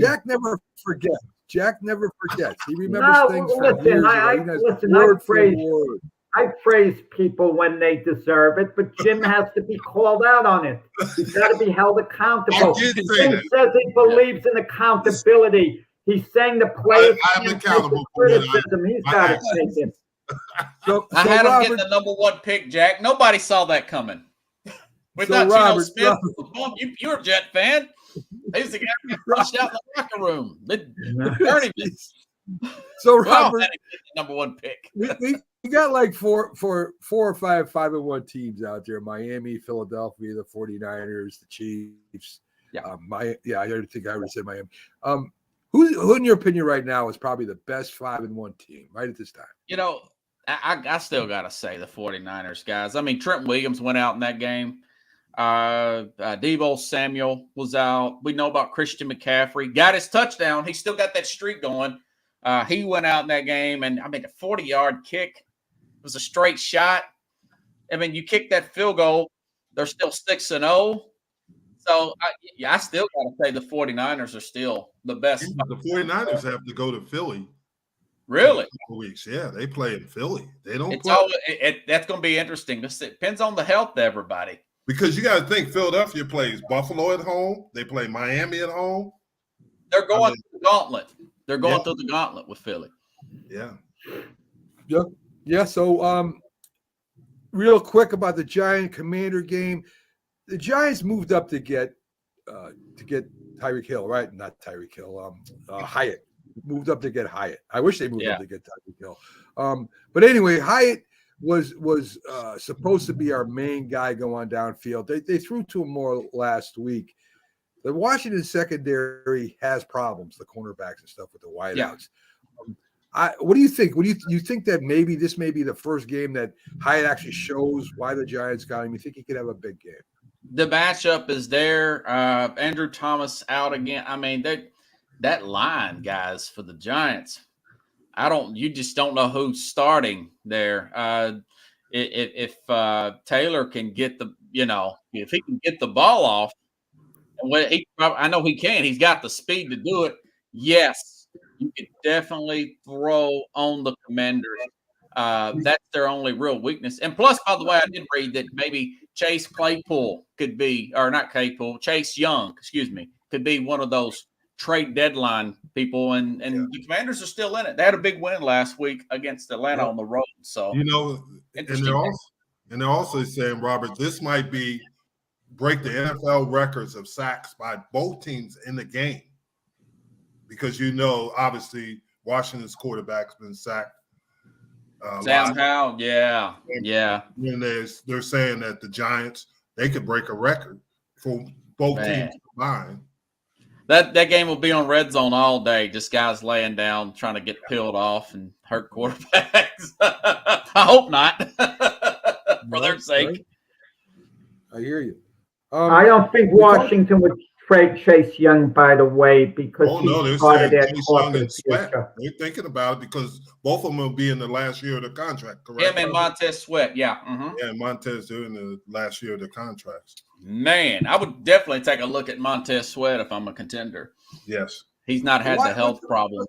Jack never forgets. Jack never forgets. He remembers things from years ago. I praise people when they deserve it, but Jim has to be called out on it. He's got to be held accountable. Jim says he believes in accountability. He's saying the players I'm accountable for criticism. He's got to take it. I had him getting the number one pick, Jack. Nobody saw that coming. We thought Geno Smith was the bump. You're a Jet fan. He's the guy who rushed out in the locker room. So Robert, number one pick. we got like four or five 5-1 teams out there: Miami, Philadelphia, the 49ers, the Chiefs. I think I would say Miami. Who in your opinion right now is probably the best 5-1 team right at this time? I still got to say the 49ers, guys. I mean, Trent Williams went out in that game. Deebo Samuel was out. We know about Christian McCaffrey. Got his touchdown. He still got that streak going. He went out in that game, and I mean, a 40-yard kick was a straight shot. I mean, you kick that field goal, they're still 6-0. So, I still got to say the 49ers are still the best. The 49ers have to go to Philly. Really? In a couple weeks. Yeah, they play in Philly. They don't It's play. that's going to be interesting. It depends on the health of everybody. Because you got to think Philadelphia plays Buffalo at home. They play Miami at home. They're going through the gauntlet. They're going through the gauntlet with Philly. Yeah. Yeah. So, real quick about the Giant Commander game. The Giants moved up to get Tyreek Hill, right? Not Tyreek Hill. Hyatt moved up to get Hyatt. I wish they moved up to get Tyreek Hill. But anyway, Hyatt was supposed to be our main guy going downfield. They threw to him more last week. The Washington secondary has problems, the cornerbacks and stuff with the wideouts. What do you think? What do you think that maybe this may be the first game that Hyatt actually shows why the Giants got him? You think he could have a big game? The matchup is there. Andrew Thomas out again. I mean, that line, guys, for the Giants. You just don't know who's starting there. If Taylor can get if he can get the ball off, and I know he can. He's got the speed to do it. Yes, you could definitely throw on the Commanders. That's their only real weakness. And plus, by the way, I did read that maybe Chase Young, could be one of those trade deadline people. And the Commanders are still in it. They had a big win last week against Atlanta on the road. So, and they're also saying, Robert, this might break the NFL records of sacks by both teams in the game. Because, obviously, Washington's quarterback's been sacked. Sam Howell, yeah. And they're saying that the Giants, they could break a record for both teams combined. That game will be on Red Zone all day. Just guys laying down, trying to get peeled off and hurt quarterbacks. I hope not, for their sake. Right. I hear you. I don't think Washington would trade Chase Young, by the way, because they're saying Chase Young and Sweat. They're thinking about it because both of them will be in the last year of the contract, correct? Him and Montez Sweat, yeah. Mm-hmm. Yeah, Montez, they're in the last year of the contracts. Man, I would definitely take a look at Montez Sweat if I'm a contender. Yes. He's not had the health problem.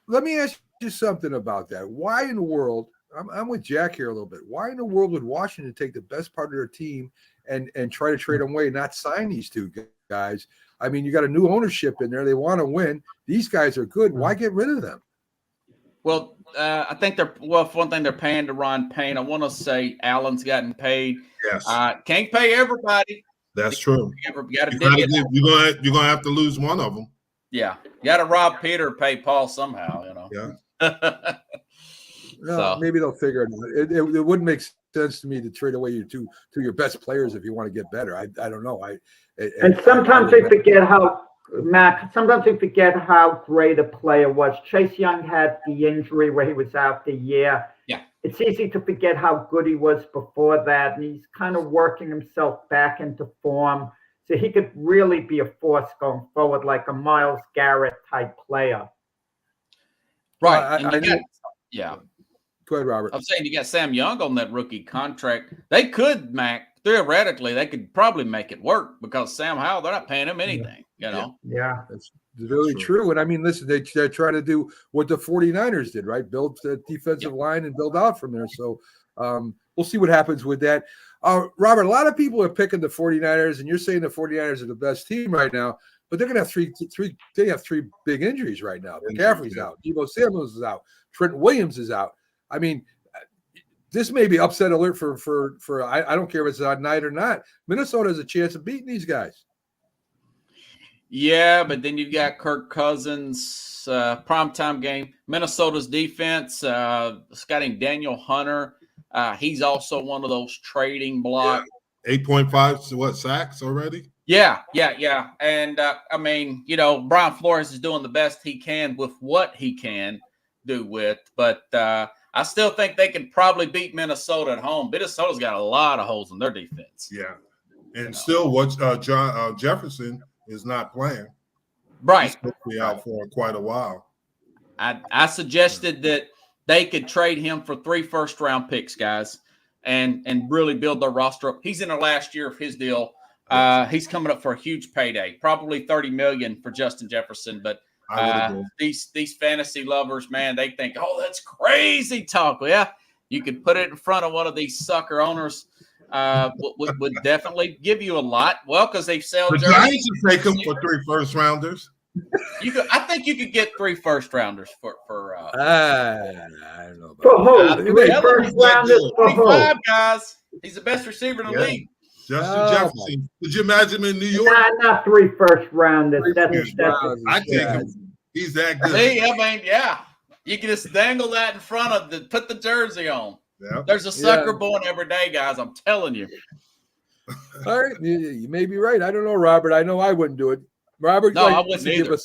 Let me ask you something about that. Why in the world, I'm with Jack here a little bit, why in the world would Washington take the best part of their team and try to trade them away, not sign these two guys? I mean, you got a new ownership in there. They want to win. These guys are good. Why get rid of them? Well, I think for one thing, they're paying Deron Payne. I want to say Allen's gotten paid. Yes. Can't pay everybody. That's true. You're gonna have to lose one of them. Yeah. You got to rob Peter, pay Paul somehow, Yeah. Maybe they'll figure it out. It wouldn't make sense to me to trade away your best players if you want to get better. I don't know. Sometimes they forget how great a player was. Chase Young had the injury where he was out the year. Yeah. It's easy to forget how good he was before that, and he's kind of working himself back into form. So he could really be a force going forward, like a Myles Garrett type player. Right. Yeah. Go ahead, Robert. I'm saying you got Sam Young on that rookie contract. They could, theoretically, they could probably make it work because Sam Howell, they're not paying him anything, Yeah. That's really true. And I mean, listen, they're trying to do what the 49ers did, right? Build the defensive line and build out from there. So we'll see what happens with that. Robert, a lot of people are picking the 49ers, and you're saying the 49ers are the best team right now, but they're going to have three big injuries right now. McCaffrey's out. Deebo Samuel is out. Trent Williams is out. I mean, this may be upset alert for I don't care if it's at night or not. Minnesota has a chance of beating these guys. Yeah, but then you've got Kirk Cousins, primetime game. Minnesota's defense, scouting Daniel Hunter. He's also one of those trading block. 8.5 sacks already? Yeah. And, I mean, Brian Flores is doing the best he can with what he can do with. But I still think they could probably beat Minnesota at home. Minnesota's got a lot of holes in their defense. Yeah. And still, what Jefferson is not playing. Right. He's supposed to be out for quite a while. I suggested that they could trade him for 3 first-round picks, guys, and really build their roster up. He's in the last year of his deal. He's coming up for a huge payday, probably $30 million for Justin Jefferson. But these fantasy lovers, man, they think, oh, that's crazy talk. Well, yeah, you could put it in front of one of these sucker owners. Would definitely give you a lot. Well, because they sell the Giants would take him for 3 first-rounders. I think you could get 3 first-rounders for I don't know about For who? 3 first-rounders for who? 25 guys. He's the best receiver in the league. Justin Jefferson. Could you imagine him in New York? Not 3 first-rounders. I take him. He's that good. See, I mean, yeah. You can just dangle that in front of put the jersey on. Yeah. There's a sucker born every day, guys. I'm telling you. All right, you may be right. I don't know, Robert. I know I wouldn't do it. Robert, I wouldn't either.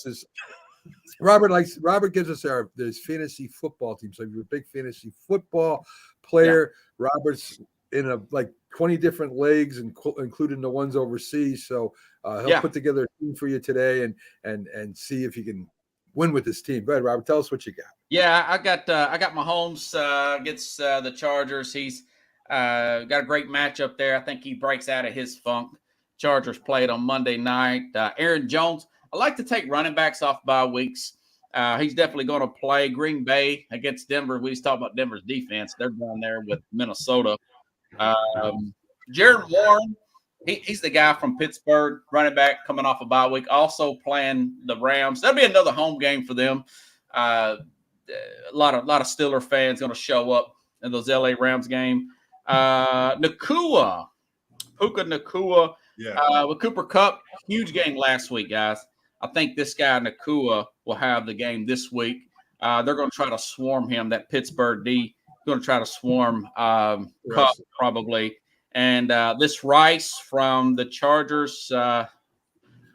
Robert gives us this fantasy football team. So if you're a big fantasy football player, Robert's in 20 different leagues, including the ones overseas. So he'll put together a team for you today and see if you can win with this team. Go ahead, Robert. Tell us what you got. Yeah, I got Mahomes gets the Chargers. He's got a great matchup there. I think he breaks out of his funk. Chargers played on Monday night. Aaron Jones. I like to take running backs off bye weeks. He's definitely going to play Green Bay against Denver. We just talked about Denver's defense. They're down there with Minnesota. Jared Warren, he's the guy from Pittsburgh, running back coming off a bye week, also playing the Rams. That'll be another home game for them. A lot of Steeler fans going to show up in those LA Rams game. Puka Nacua with Cooper Kupp, huge game last week, guys. I think this guy Nacua will have the game this week. They're going to try to swarm him. That Pittsburgh D going to try to swarm Kupp probably. And this Rice from the Chargers,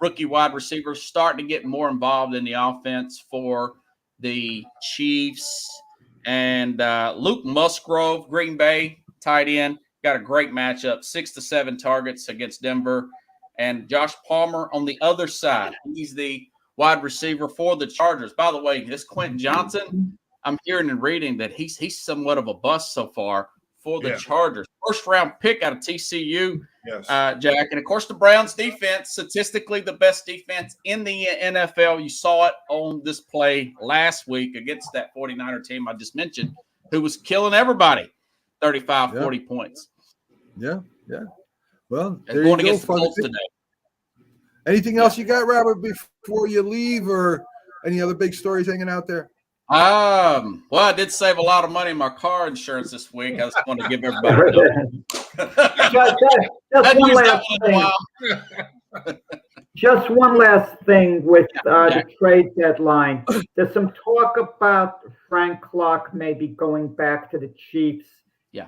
rookie wide receiver, starting to get more involved in the offense for the Chiefs. And Luke Musgrove, Green Bay, tight end, got a great matchup, 6 to 7 targets against Denver. And Josh Palmer on the other side, he's the wide receiver for the Chargers. By the way, this Quentin Johnson, I'm hearing and reading that he's somewhat of a bust so far for the Chargers. First-round pick out of TCU, Jack. And, of course, the Browns' defense, statistically the best defense in the NFL. You saw it on this play last week against that 49er team I just mentioned, who was killing everybody, 35, 40 points. Yeah. Well, they're going against the Colts today. Anything else you got, Robert, before you leave, or any other big stories hanging out there? Well, I did save a lot of money in my car insurance this week. I just want to give everybody Just one last thing with the trade deadline. There's some talk about Frank Clark maybe going back to the Chiefs. Yeah.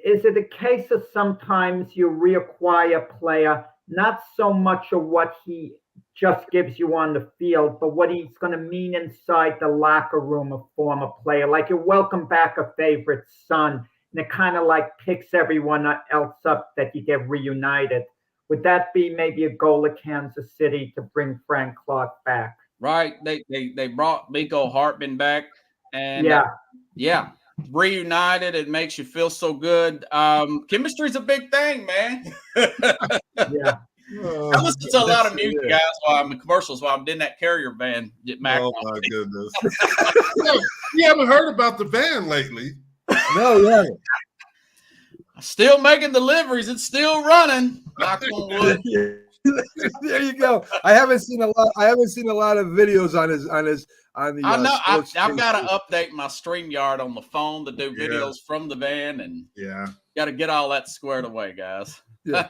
Is it a case of sometimes you reacquire a player, not so much of what he just gives you on the field, but what he's going to mean inside the locker room, a former player? Like you welcome back a favorite son, and it kind of like picks everyone else up that you get reunited. Would that be maybe a goal of Kansas City to bring Frank Clark back? Right. They brought Miko Hartman back, and reunited. It makes you feel so good. Chemistry's a big thing, man. I listen to a lot of music, guys, while I'm in commercials, while I'm in that Carrier van. Oh, my goodness. You haven't heard about the van lately. No. Still making deliveries. It's still running. Knock on wood. There you go. I haven't seen a lot of videos on the. I know. I've got to update my StreamYard on the phone to do videos from the van, and got to get all that squared away, guys. Yeah.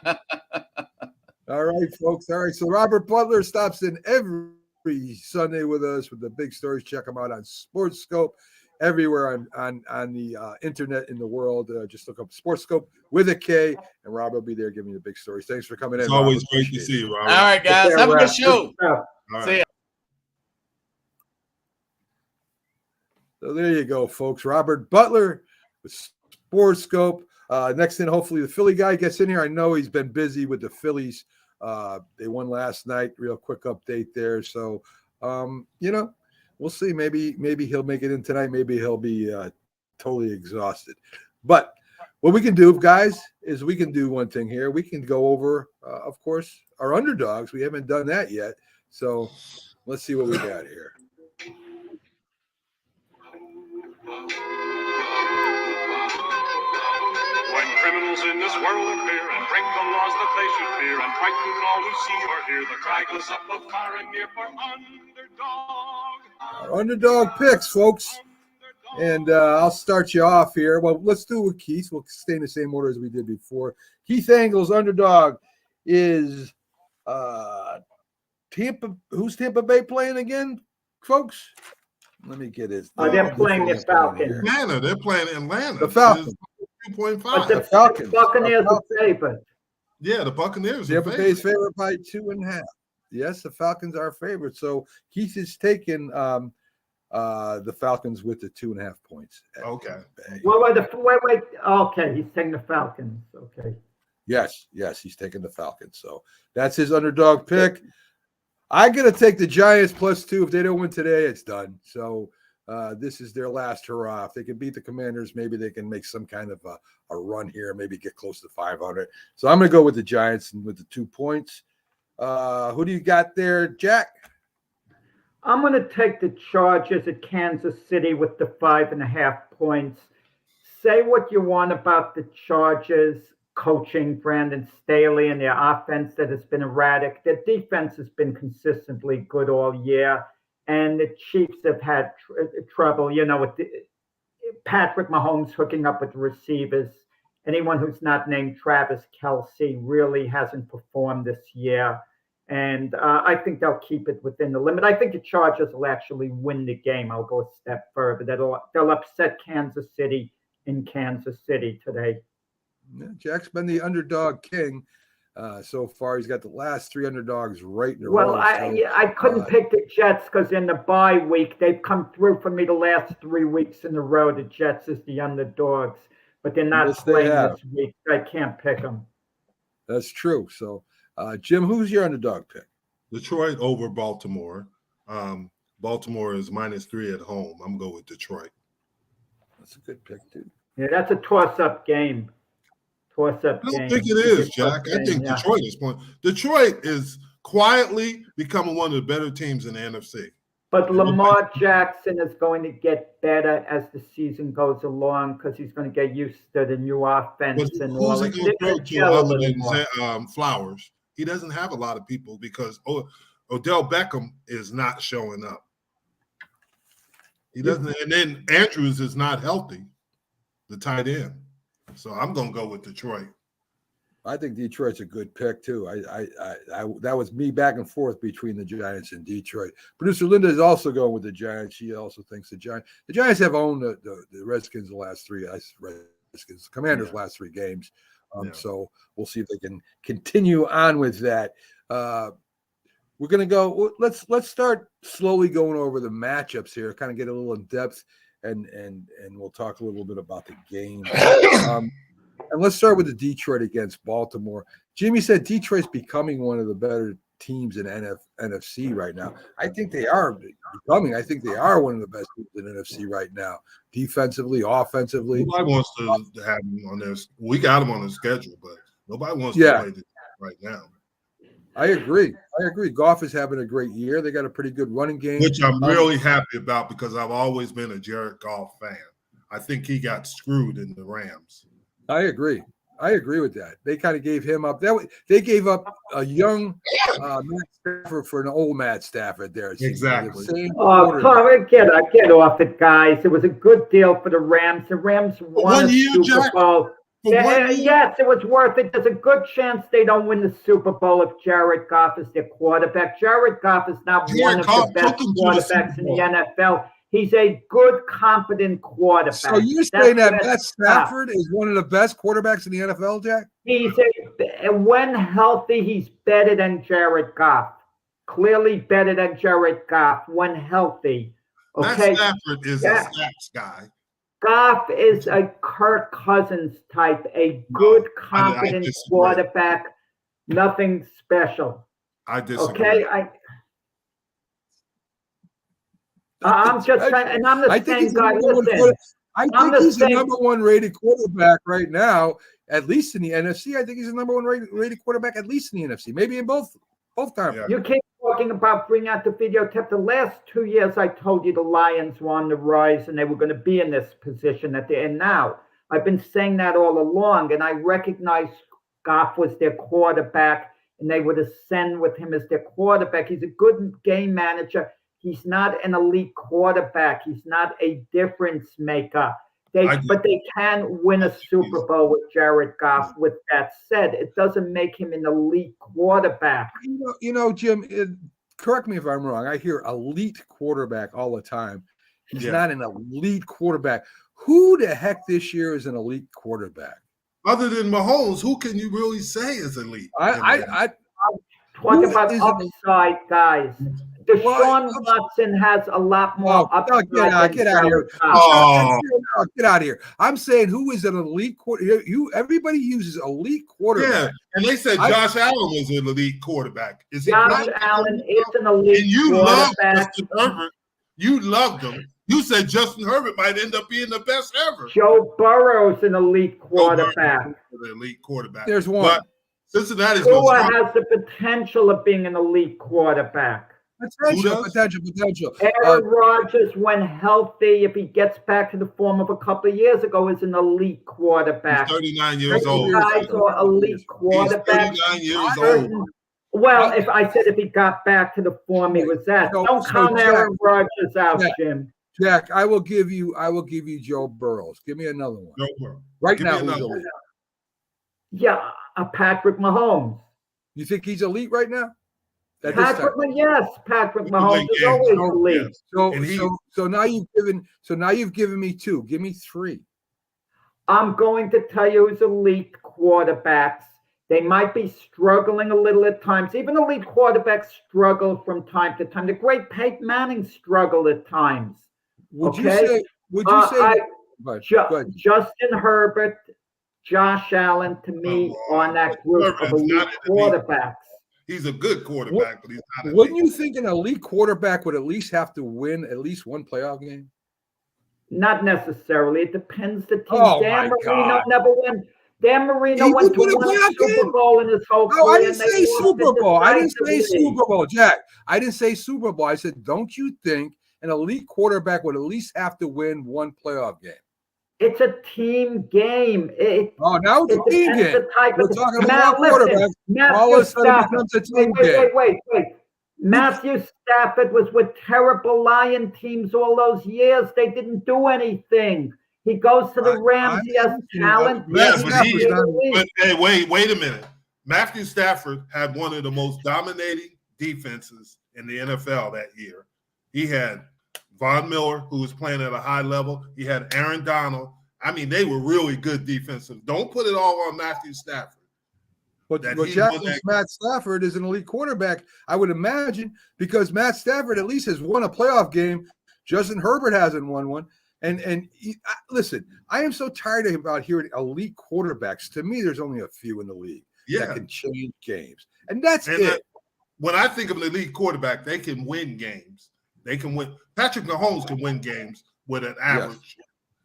All right, folks. All right. So Robert Butler stops in every Sunday with us with the big stories. Check him out on Sports Skope, everywhere on the internet in the world. Just look up Sports Skope with a K, and Robert will be there giving you the big stories. Thanks for coming in. It's always great to see you, Robert. All right, guys. Have a good show. All right. See ya. So there you go, folks. Robert Butler with Sports Skope. Next in, hopefully the Philly guy gets in here. I know he's been busy with the Phillies. They won last night. Real quick update there. So, we'll see. Maybe he'll make it in tonight. Maybe he'll be totally exhausted. But what we can do, guys, is we can do one thing here. We can go over, of course, our underdogs. We haven't done that yet. So let's see what we got here. When criminals in this world appear and break the laws that they should fear and frighten all who see or hear, the cry goes up both far and near for underdog. Our underdog picks, folks. And I'll start you off here. Well, let's do it with Keith. We'll stay in the same order as we did before. Keith Angle's underdog is Tampa. Who's Tampa Bay playing again, folks? Let me get his. They're playing the Falcons. Atlanta. They're playing Atlanta. The Falcons. 2.5. The Falcons. Buccaneers are favored. Yeah, the Buccaneers are Tampa Bay's favored. favorite by 2.5. Yes, the Falcons are favorite. So Keith is taking the Falcons with the 2.5 points. Okay. Wait. Okay, he's taking the Falcons. Okay. Yes, he's taking the Falcons. So that's his underdog pick. I'm going to take the Giants +2. If they don't win today, it's done. So this is their last hurrah. If they can beat the Commanders, maybe they can make some kind of a run here, maybe get close to 500. So I'm going to go with the Giants and with the 2 points. Who do you got there, Jack? I'm going to take the Chargers at Kansas City with the 5.5 points. Say what you want about the Chargers coaching Brandon Staley and their offense that has been erratic. Their defense has been consistently good all year. And the Chiefs have had trouble, with Patrick Mahomes hooking up with the receivers. Anyone who's not named Travis Kelce really hasn't performed this year. And I think they'll keep it within the limit. I think the Chargers will actually win the game. I'll go a step further. They'll upset Kansas City in Kansas City today. Yeah, Jack's been the underdog king so far. He's got the last 3 underdogs right in a row. Well, I couldn't pick the Jets because in the bye week, they've come through for me the last 3 weeks in a row. The Jets is the underdogs, but they're not playing this week. I can't pick them. That's true. So, Jim, who's your underdog pick? Detroit over Baltimore. Baltimore is -3 at home. I'm going with Detroit. That's a good pick, dude. Yeah, that's a toss-up game. I don't think it is, Jack. I think Detroit is playing. Detroit is quietly becoming one of the better teams in the NFC. But Lamar Jackson is going to get better as the season goes along because he's going to get used to the new offense and all. Who's he going to throw to other than Flowers? He doesn't have a lot of people because Odell Beckham is not showing up. He doesn't, and then Andrews is not healthy, the tight end. So I'm going to go with Detroit. I think Detroit's a good pick too. I that was me back and forth between the Giants and Detroit. Producer Linda is also going with the Giants. She also thinks the Giants have owned the Redskins the last 3 Commanders last 3 games. So we'll see if they can continue on with that. We're going to go. Let's start slowly going over the matchups here. Kind of get a little in depth, and we'll talk a little bit about the game. And let's start with the Detroit against Baltimore. Jimmy said Detroit's becoming one of the better teams in NFC right now. I think they are becoming. I think they are one of the best teams in NFC right now, defensively, offensively. Nobody wants to have them on their. We got them on the schedule, but nobody wants to play this right now. I agree. Goff is having a great year. They got a pretty good running game, which I'm really happy about because I've always been a Jared Goff fan. I think he got screwed in the Rams. I agree with that. They kind of gave him up. They gave up a young Matt Stafford for an old Matt Stafford there. Exactly. Get off it, guys. It was a good deal for the Rams. The Rams won a Super Bowl. Yes, it was worth it. There's a good chance they don't win the Super Bowl if Jared Goff is their quarterback. Jared Goff is not one of the best quarterbacks in the NFL. He's a good, competent quarterback. So you're saying that Matt Stafford is one of the best quarterbacks in the NFL, Jack? When healthy, he's better than Jared Goff. Clearly better than Jared Goff when healthy. Okay, Matt Stafford is a stats guy. Goff is a Kirk Cousins type, a good, competent quarterback, nothing special. I disagree. Okay, I'm just saying, and I'm the same guy. Listen, I think he's the number one rated quarterback right now, at least in the NFC. I think he's the number one rated quarterback, at least in the NFC, maybe in both conferences. You keep talking about bringing out the videotape. The last 2 years, I told you the Lions were on the rise and they were going to be in this position that they're in now. I've been saying that all along, and I recognize Goff was their quarterback, and they would ascend with him as their quarterback. He's a good game manager. He's not an elite quarterback. He's not a difference maker. But they can win a Super Bowl with Jared Goff. With that said, it doesn't make him an elite quarterback. Jim, correct me if I'm wrong. I hear elite quarterback all the time. He's not an elite quarterback. Who the heck this year is an elite quarterback? Other than Mahomes, who can you really say is elite? I talk about upside guys. Deshaun Watson has a lot more upside. Get out of here. Get out of here. I'm saying who is an elite quarterback? Everybody uses elite quarterback. Yeah, and they said Josh Allen was an elite quarterback. Josh Allen is an elite quarterback. And you love Justin Herbert. You loved him. You said Justin Herbert might end up being the best ever. Joe Burrow's an elite quarterback. There's one. But Cincinnati's Tua has the potential of being an elite quarterback. Potential. Aaron Rodgers, when healthy, if he gets back to the form of a couple of years ago, is an elite quarterback. He's 39 years old. Guys are elite quarterbacks. He's 39 years old. Well, if he got back to the form he was at, don't count Aaron Rodgers out, Jim. Jack, I will give you Joe Burrows. Give me another one. Joe Burrow. Right now, who's elite? Yeah, Patrick Mahomes. You think he's elite right now? Patrick Mahomes is always elite. So now you've given me two. Give me three. I'm going to tell you who's elite quarterbacks. They might be struggling a little at times. Even elite quarterbacks struggle from time to time. The great Peyton Manning struggled at times. Would you say? Justin Herbert, Josh Allen, to me, on that group of elite quarterbacks. He's a good quarterback, but he's not. Wouldn't you think an elite quarterback would at least have to win at least one playoff game? Not necessarily. It depends the team. Oh, Dan Marino never won. Dan Marino went to one Super Bowl in his whole career. No, I didn't say Super Bowl. I didn't say Super Bowl, Jack. I didn't say Super Bowl. I said, don't you think an elite quarterback would at least have to win one playoff game? It's a team game. Now it's a team game. We're talking about quarterbacks. All of a sudden it becomes a team game. Wait. Matthew Stafford was with terrible Lion teams all those years. They didn't do anything. He goes to the Rams. He has talent. But wait a minute. Matthew Stafford had one of the most dominating defenses in the NFL that year. He had Von Miller, who was playing at a high level. He had Aaron Donald. I mean, they were really good defensive. Don't put it all on Matthew Stafford. But Jack thinks Matt Stafford is an elite quarterback, I would imagine, because Matt Stafford at least has won a playoff game. Justin Herbert hasn't won one. Listen, I am so tired about hearing elite quarterbacks. To me, there's only a few in the league that can change games. And that's it. When I think of an elite quarterback, they can win games. They can win. Patrick Mahomes can win games with an average.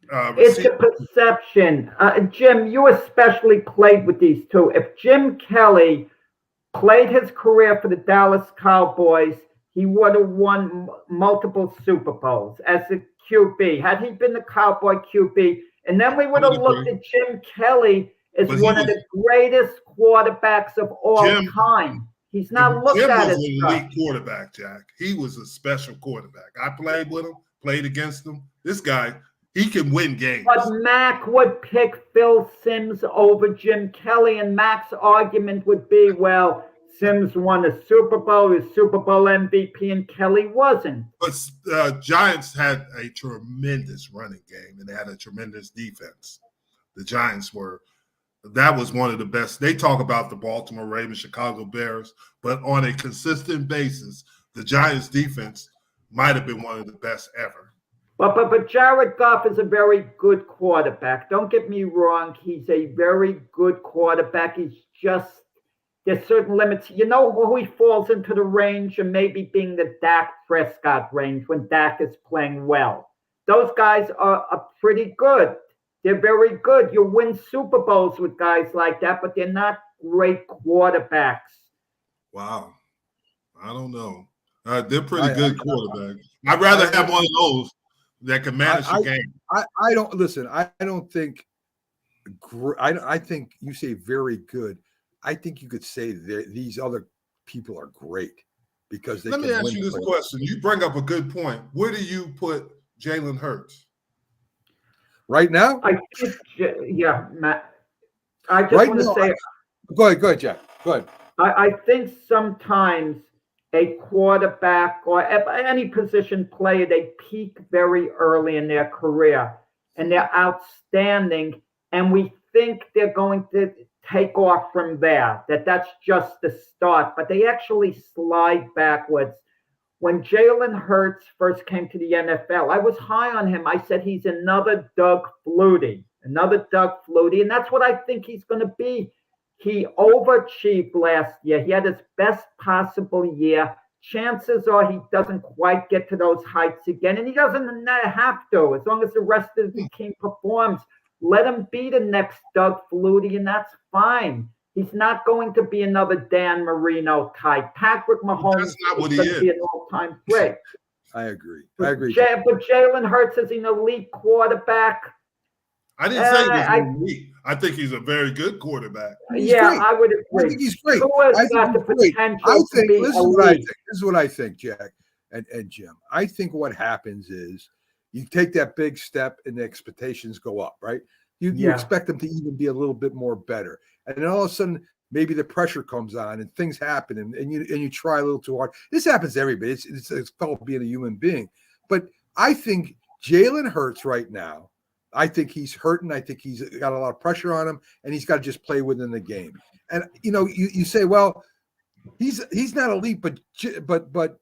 It's a perception. Jim, you especially played with these two. If Jim Kelly played his career for the Dallas Cowboys, he would have won multiple Super Bowls as a QB. Had he been the Cowboy QB, and then we would have looked at Jim Kelly as one of the greatest quarterbacks of all time. He's not looked at as an elite quarterback, Jack. He was a special quarterback. I played with him, played against him. This guy, he can win games. But Mac would pick Phil Simms over Jim Kelly, and Mac's argument would be, well, Simms won a Super Bowl, his Super Bowl MVP, and Kelly wasn't. But Giants had a tremendous running game, and they had a tremendous defense. The Giants that was one of the best. They talk about the Baltimore Ravens, Chicago Bears, but on a consistent basis, the Giants defense might have been one of the best ever. But Jared Goff is a very good quarterback. Don't get me wrong. He's a very good quarterback. He's just, there's certain limits. You know who he falls into the range of maybe being the Dak Prescott range when Dak is playing well. Those guys are pretty good. They're very good. You win Super Bowls with guys like that, but they're not great quarterbacks. Wow. I don't know. They're pretty good quarterbacks. I'd rather have one of those that can manage the game. I don't listen. I don't think. I think you say very good. I think you could say these other people are great because they. Let me ask you this question. You bring up a good point. Where do you put Jalen Hurts right now? I think, yeah, Matt. I just want to say. Go ahead, Jack. Go ahead. I think sometimes a quarterback or any position player, they peak very early in their career and they're outstanding. And we think they're going to take off from there, that's just the start. But they actually slide backwards. When Jalen Hurts first came to the NFL, I was high on him. I said he's another Doug Flutie. And that's what I think he's going to be. He overachieved last year. He had his best possible year. Chances are he doesn't quite get to those heights again, and he doesn't have to. As long as the rest of the team performs, let him be the next Doug Flutie, and that's fine. He's not going to be another Dan Marino type. Patrick Mahomes is going to be an all-time great. I agree. But Jalen Hurts is an elite quarterback. I didn't say he was elite. I think he's a very good quarterback. Great. I would agree. I think he's great. This is what I think, Jack and Jim. I think what happens is you take that big step and the expectations go up, right? You expect them to even be a little bit more better. And then all of a sudden, maybe the pressure comes on and things happen and you try a little too hard. This happens to everybody. It's called being a human being. But I think Jalen Hurts right now, I think he's hurting. I think he's got a lot of pressure on him, and he's got to just play within the game. And you say, well, he's not elite, but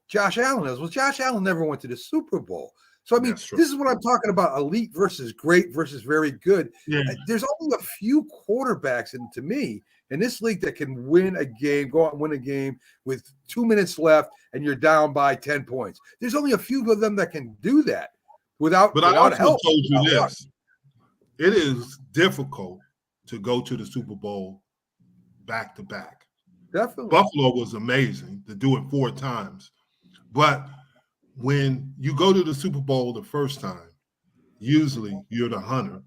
Josh Allen is. Well, Josh Allen never went to the Super Bowl. So I mean, this is what I'm talking about: elite versus great versus very good. Yeah. There's only a few quarterbacks, and to me, in this league, that can win a game, go out and win a game with 2 minutes left, and you're down by 10 points. There's only a few of them that can do that without. But I also told you this. It is difficult to go to the Super Bowl back to back. Definitely. Buffalo was amazing to do it 4 times. But when you go to the Super Bowl the first time, usually you're the hunter.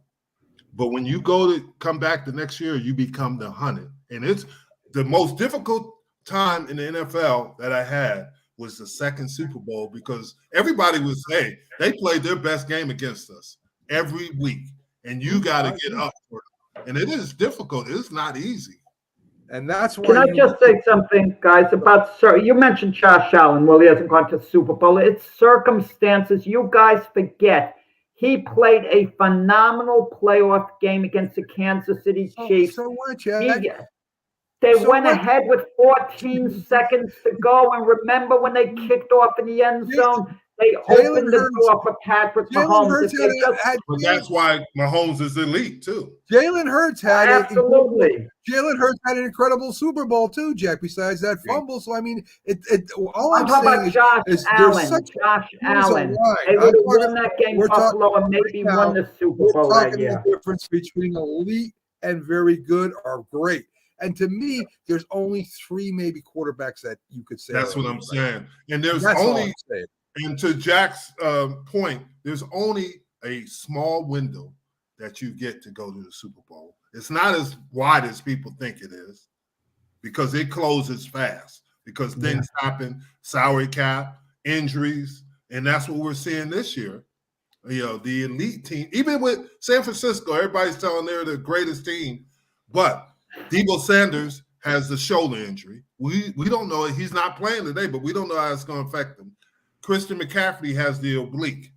But when you come back the next year, you become the hunted. And it's the most difficult time in the NFL that I had was the second Super Bowl because everybody was, hey, they played their best game against us every week. And you got to get up for it. And it is difficult. It's not easy. And that's why. Can I just say something, guys, about you mentioned Josh Allen. Well, he hasn't gone to the Super Bowl. It's circumstances. You guys forget. He played a phenomenal playoff game against the Kansas City Chiefs. So what, Jack? They went ahead with 14 seconds to go. And remember when they kicked off in the end zone? They opened the door for Patrick Mahomes. But that's why Mahomes is elite, too. Jalen Hurts had Absolutely. Jalen Hurts had an incredible Super Bowl, too, Jack, besides that fumble. So, I mean, all I'm talking about Josh Allen. Josh Allen. They would have won that game, Buffalo, and maybe won the Super Bowl that year. The difference between elite and very good are great. And to me, there's only 3 maybe quarterbacks that you could say. That's what I'm saying. And there's only – and to Jack's point, there's only a small window that you get to go to the Super Bowl. It's not as wide as people think it is because it closes fast because things happen, salary cap, injuries, and that's what we're seeing this year. The elite team, even with San Francisco, everybody's telling they're the greatest team, but Deebo Sanders has the shoulder injury. We don't know. He's not playing today, but we don't know how it's going to affect him. Christian McCaffrey has the oblique,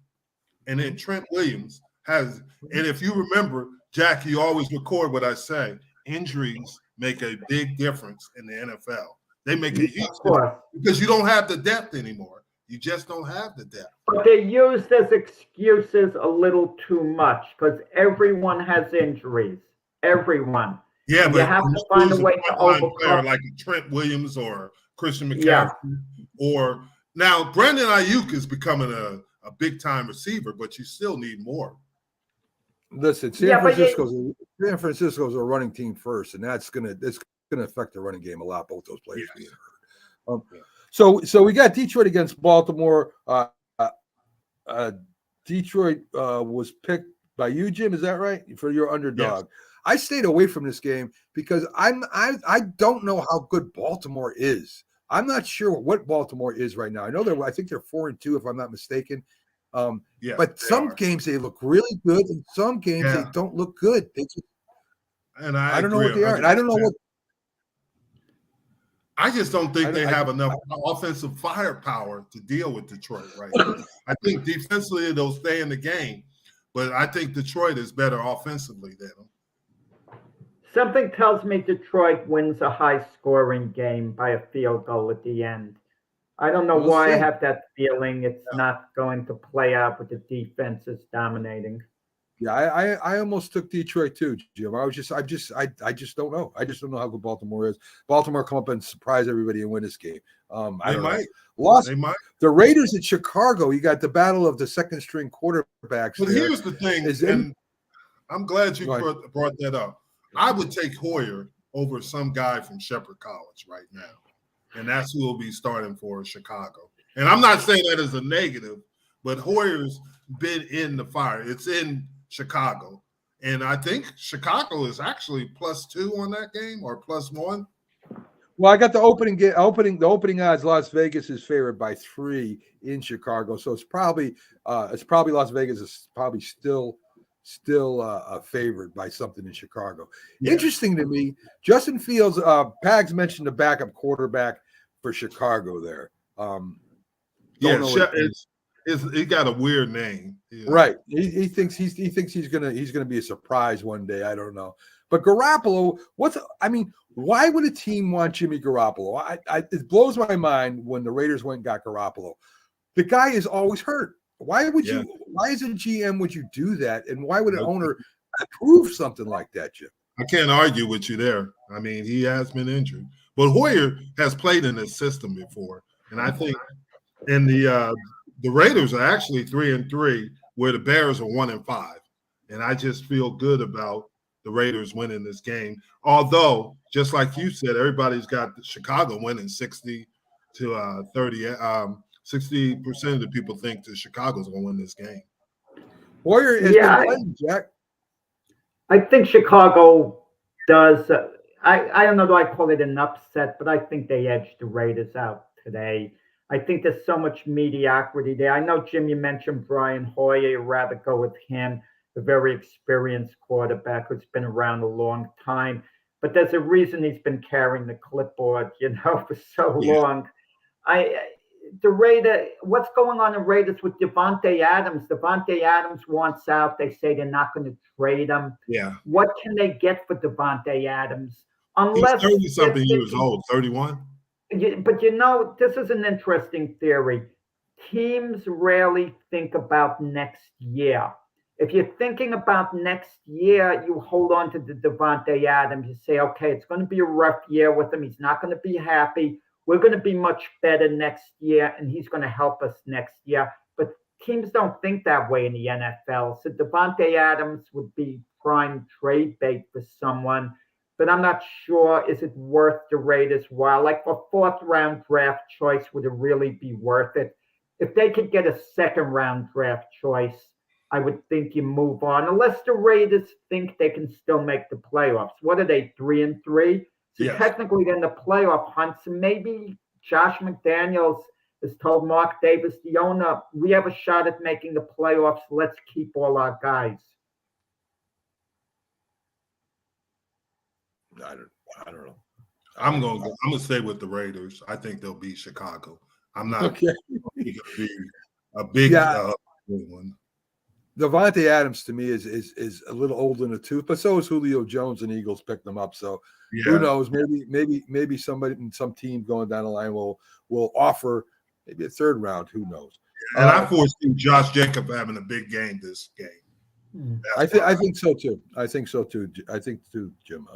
and then Trent Williams has. And if you remember, Jack, you always record what I say. Injuries make a big difference in the NFL. They make a huge difference because you don't have the depth anymore. You just don't have the depth. But they're used as excuses a little too much because everyone has injuries. Everyone. Yeah, And but you have when to you find a lose way to frontline player overcome. like a Trent Williams or Christian McCaffrey, Yeah. or now Brandon Ayuk is becoming a big time receiver, but you still need more. Listen, San Francisco's a running team first, and it's gonna affect the running game a lot. Both those players being hurt. So we got Detroit against Baltimore. Detroit was picked by you, Jim. Is that right? For your underdog. Yes. I stayed away from this game because I don't know how good Baltimore is. I'm not sure what Baltimore is right now. I know I think they're 4-2 if I'm not mistaken. But some games they look really good, and some games they don't look good. I don't know what they are, and I don't know what. I just don't think they have enough offensive firepower to deal with Detroit right now. I think defensively they'll stay in the game, but I think Detroit is better offensively than them. Something tells me Detroit wins a high-scoring game by a field goal at the end. I don't know why I have that feeling it's not going to play out with the defenses dominating. Yeah, I almost took Detroit too, Jim. I just don't know. I just don't know how good Baltimore is. Baltimore come up and surprise everybody and win this game. They might. The Raiders at Chicago. You got the battle of the second string quarterbacks. But here's the thing, and I'm glad you brought that up. I would take Hoyer over some guy from Shepherd College right now, and that's who will be starting for Chicago. And I'm not saying that as a negative, but Hoyer's been in the fire. It's in Chicago, and I think Chicago is actually +2 on that game or +1. Well, I got the opening odds. Las Vegas is favored by 3 in Chicago, so it's probably Las Vegas is probably still favored by something in Chicago. Yeah. Interesting to me, Justin Fields. Pags mentioned the backup quarterback for Chicago there. He got a weird name, right? He thinks he's gonna be a surprise one day. I don't know, but Garoppolo. Why would a team want Jimmy Garoppolo? It blows my mind when the Raiders went and got Garoppolo. The guy is always hurt. Why would you? Why as a GM would you do that? And why would an owner approve something like that, Jim? I can't argue with you there. I mean, he has been injured, but Hoyer has played in this system before, and I think in the Raiders are actually 3-3, where the Bears are 1-5, and I just feel good about the Raiders winning this game. Although, just like you said, everybody's got Chicago winning 60 to 30. 60% of the people think that Chicago's going to win this game. Hoyer has been playing, Jack. I think Chicago does. I don't know do I call it an upset, but I think they edged the Raiders out today. I think there's so much mediocrity there. I know, Jim, you mentioned Brian Hoyer. You'd rather go with him, the very experienced quarterback who's been around a long time. But there's a reason he's been carrying the clipboard, for so long. What's going on in Raiders with Devontae Adams? Devontae Adams wants out. They say they're not going to trade him. Yeah. What can they get for Devontae Adams? Unless he's 30-something years old, 31. But this is an interesting theory. Teams rarely think about next year. If you're thinking about next year, you hold on to the Devontae Adams. You say, okay, it's going to be a rough year with him. He's not going to be happy. We're going to be much better next year, and he's going to help us next year. But teams don't think that way in the NFL. So Devontae Adams would be prime trade bait for someone. But I'm not sure, is it worth the Raiders' while? Like for 4th-round draft choice, would it really be worth it? If they could get a 2nd-round draft choice, I would think you move on, unless the Raiders think they can still make the playoffs. What are they, 3-3? So technically they're in the playoff hunt. So maybe Josh McDaniels has told Mark Davis, the owner, we have a shot at making the playoffs. Let's keep all our guys. I don't know. I'm gonna stay with the Raiders. I think they'll beat Chicago. I'm not okay. Be a big one. Devontae Adams to me is a little old in the tooth, but so is Julio Jones, and Eagles picked them up. So who knows? Maybe somebody in some team going down the line will offer maybe a third round. Who knows? And I foresee Josh Jacob having a big game this game. I think so too. I think so too. Jim.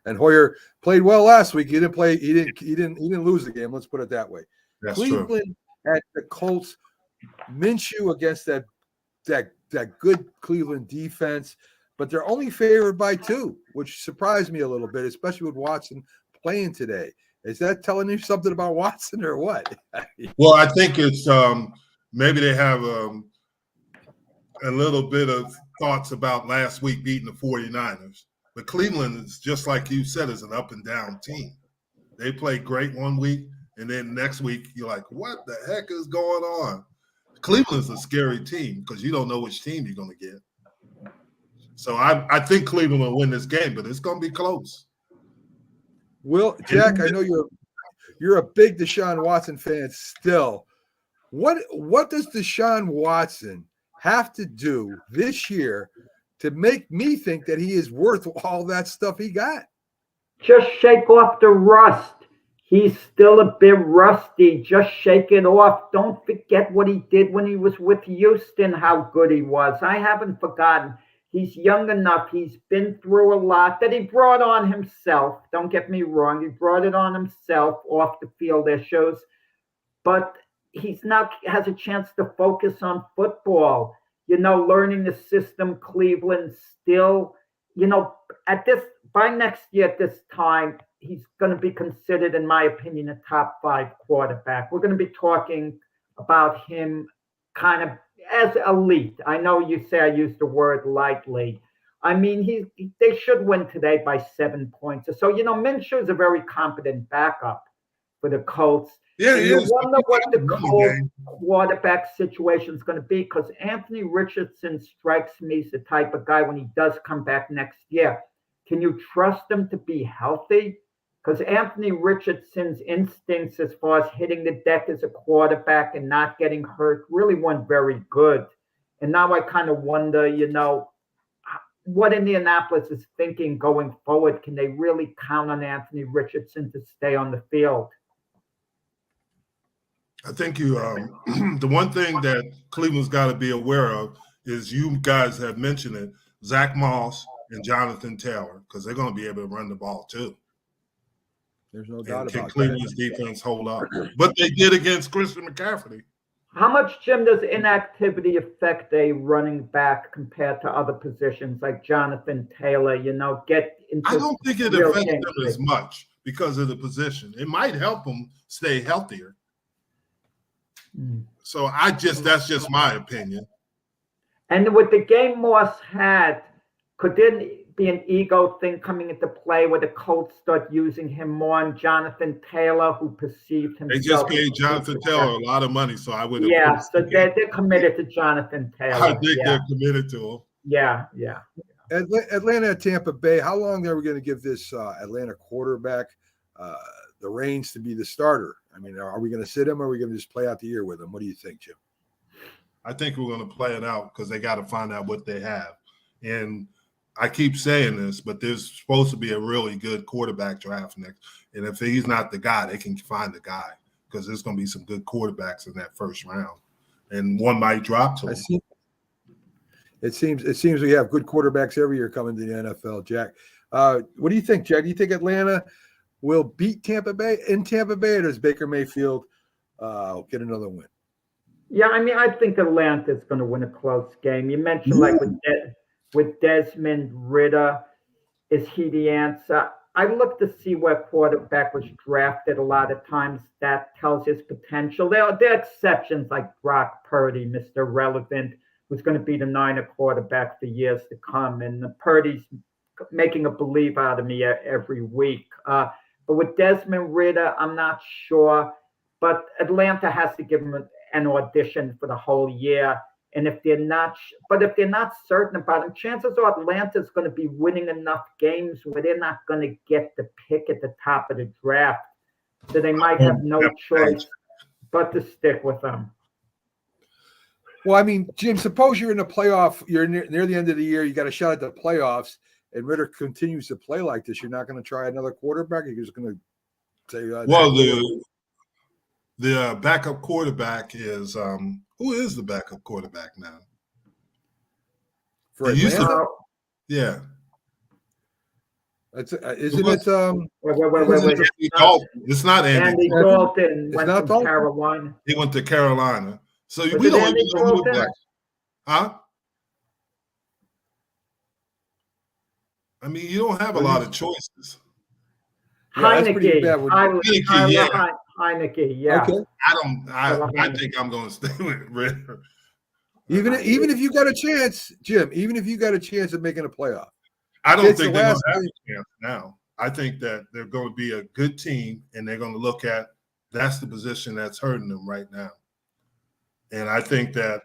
And Hoyer played well last week. He didn't play. He didn't lose the game. Let's put it that way. That's Cleveland at the Colts. Minshew against that good Cleveland defense, but they're only favored by 2, which surprised me a little bit, especially with Watson playing today. Is that telling you something about Watson or what? Well, I think it's maybe they have a little bit of thoughts about last week beating the 49ers. But Cleveland is, just like you said, is an up and down team. They play great one week, and then next week you're like, what the heck is going on? Cleveland's a scary team because you don't know which team you're going to get. So I think Cleveland will win this game, but it's going to be close. Well, Jack, I know you're a big Deshaun Watson fan still. What does Deshaun Watson have to do this year to make me think that he is worth all that stuff he got? Just shake off the rust. He's still a bit rusty. Just shake it off. Don't forget what he did when he was with Houston, how good he was. I haven't forgotten. He's young enough. He's been through a lot that he brought on himself. Don't get me wrong. He brought it on himself off the field issues. But he's now has a chance to focus on football, learning the system. Cleveland still, by next year at this time, he's going to be considered, in my opinion, a top 5 quarterback. We're going to be talking about him kind of as elite. I know you say I used the word lightly. I mean, they should win today by 7 points. So, Minshew is a very competent backup for the Colts. Yeah, you wonder what the Colts quarterback situation is going to be, because Anthony Richardson strikes me as the type of guy when he does come back next year. Can you trust him to be healthy? Because Anthony Richardson's instincts as far as hitting the deck as a quarterback and not getting hurt really weren't very good. And now I kind of wonder, what Indianapolis is thinking going forward. Can they really count on Anthony Richardson to stay on the field? I think the one thing that Cleveland's got to be aware of is, you guys have mentioned it, Zach Moss and Jonathan Taylor, because they're going to be able to run the ball too. There's no doubt about that. Can Cleveland's defense hold up? But they did against Christian McCaffrey. How much, Jim, does inactivity affect a running back compared to other positions like Jonathan Taylor? Get into. I don't think it affects them as much because of the position. It might help them stay healthier. So that's just my opinion. And with the game Moss had, could there be an ego thing coming into play where the Colts start using him more on Jonathan Taylor, who perceived himself? They just paid Jonathan Taylor a lot of money, so I would. Yeah, so they're committed to Jonathan Taylor. I think they're committed to him. Yeah. Atlanta at Tampa Bay. How long are we going to give this Atlanta quarterback the reins to be the starter? I mean, are we going to sit him, or are we going to just play out the year with him? What do you think, Jim? I think we're going to play it out because they got to find out what they have. And I keep saying this, but there's supposed to be a really good quarterback draft next. And if he's not the guy, they can find the guy, because there's going to be some good quarterbacks in that first round. And one might drop to him. It seems we have good quarterbacks every year coming to the NFL, Jack. What do you think, Jack? Do you think Atlanta will beat Tampa Bay in Tampa Bay, or does Baker Mayfield get another win? Yeah, I mean, I think Atlanta's going to win a close game. You mentioned with Desmond Ridder, is he the answer? I look to see where quarterback was drafted. A lot of times that tells his potential. There are exceptions like Brock Purdy, Mr. Relevant, who's going to be the Niner quarterback for years to come. And Purdy's making a believe out of me every week. But with Desmond Ridder, I'm not sure. But Atlanta has to give him an audition for the whole year. And if they're not certain about him, chances are Atlanta's going to be winning enough games where they're not going to get the pick at the top of the draft. So they might have no choice but to stick with them. Well, I mean, Jim, suppose you're in the playoff, you're near the end of the year, you got a shot at the playoffs, and Ridder continues to play like this. You're not going to try another quarterback? You're just going to say, The backup quarterback is who is the backup quarterback now? For It used to- Atlanta, Yeah. isn't it? Wait. It's not Andy. Andy Dalton went not from Dalton? Carolina. He went to Carolina. So Was we it don't Andy even know who Dalton? that. Huh? I mean, you don't have a lot of choices. Yeah, that's pretty bad. Heineke, yeah. Heineke, yeah. Okay. I think I'm going to stay with Ritter. Even if you got a chance, Jim, even if you got a chance of making a playoff, I don't It's think the they're going last to have thing- a chance now. I think that they're going to be a good team, and they're going to look at that's the position that's hurting them right now. And I think that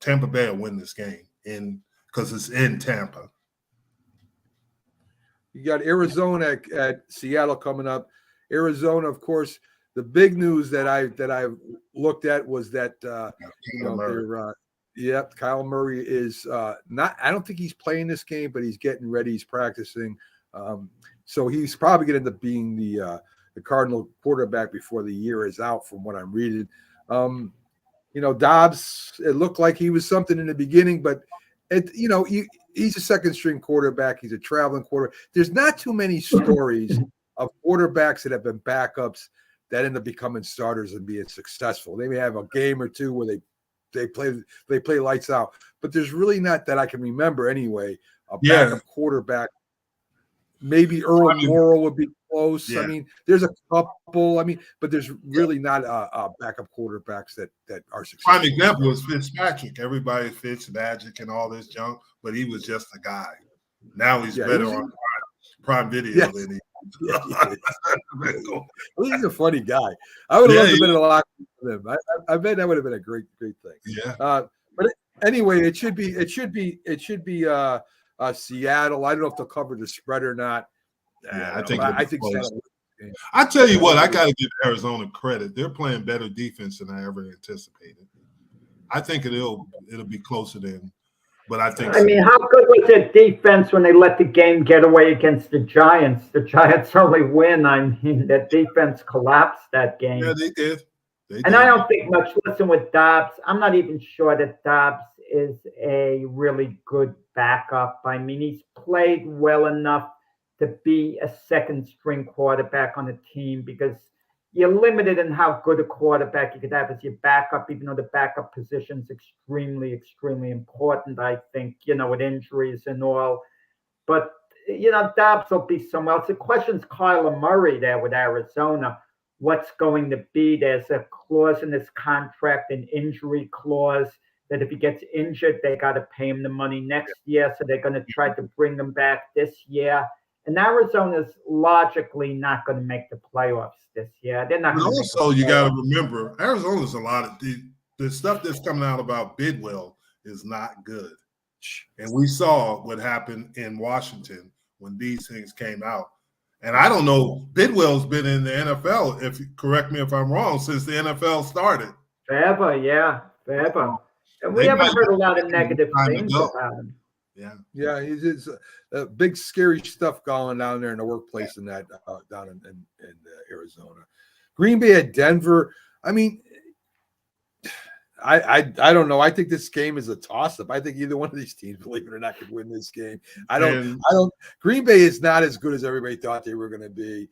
Tampa Bay will win this game because it's in Tampa. you got Arizona at Seattle coming up. Arizona, of course, the big news that I looked at was that Kyle Murray is not. I don't think he's playing this game, but he's getting ready. He's practicing, so he's probably going to end up being the Cardinal quarterback before the year is out, from what I'm reading. Dobbs, it looked like he was something in the beginning, but he's a second string quarterback. He's a traveling quarterback. There's not too many stories of quarterbacks that have been backups that end up becoming starters and being successful. They may have a game or two where they play lights out, but there's really not, that I can remember anyway, a backup quarterback. Maybe Earl Morrall would be close. Yeah. I mean, there's a couple. I mean, but there's really not backup quarterbacks that are successful. Prime example is Fitzpatrick. Everybody Fitzmagic and all this junk, but he was just a guy. Now he's better on Prime Video than he. He's a funny guy. I would have loved to have been in a locker room with him. I bet that would have been a great thing. Yeah. But anyway, it should be Seattle. I don't know if they'll cover the spread or not. Yeah, I think Seattle. I tell you what, I got to give Arizona credit. They're playing better defense than I ever anticipated. I think it'll be closer than, but I think. I mean, how good was their defense when they let the game get away against the Giants? The Giants only win. I mean, that defense collapsed that game. Yeah, they did. I don't think much. Listen, with Dobbs, I'm not even sure that Dobbs is a really good backup. I mean, he's played well enough to be a second string quarterback on a team, because you're limited in how good a quarterback you could have as your backup, even though the backup position is extremely, extremely important, I think, with injuries and all. But, Dobbs will be somewhere else. The question's Kyler Murray there with Arizona. What's going to be? There's a clause in this contract, an injury clause, that if he gets injured, they got to pay him the money next year. So they're going to try to bring him back this year. And Arizona's logically not going to make the playoffs this year. They're not. But also, you got to remember, Arizona's a lot of the stuff that's coming out about Bidwell is not good. And we saw what happened in Washington when these things came out. And I don't know, Bidwell's been in the NFL, if you correct me if I'm wrong, since the NFL started. Forever, yeah, forever. And we haven't heard a lot of negative things about him. Yeah, he's big scary stuff going down there in the workplace and that down in Arizona. Green Bay at Denver. I mean, I don't know. I think this game is a toss-up. I think either one of these teams, believe it or not, could win this game. I don't. Green Bay is not as good as everybody thought they were going to be.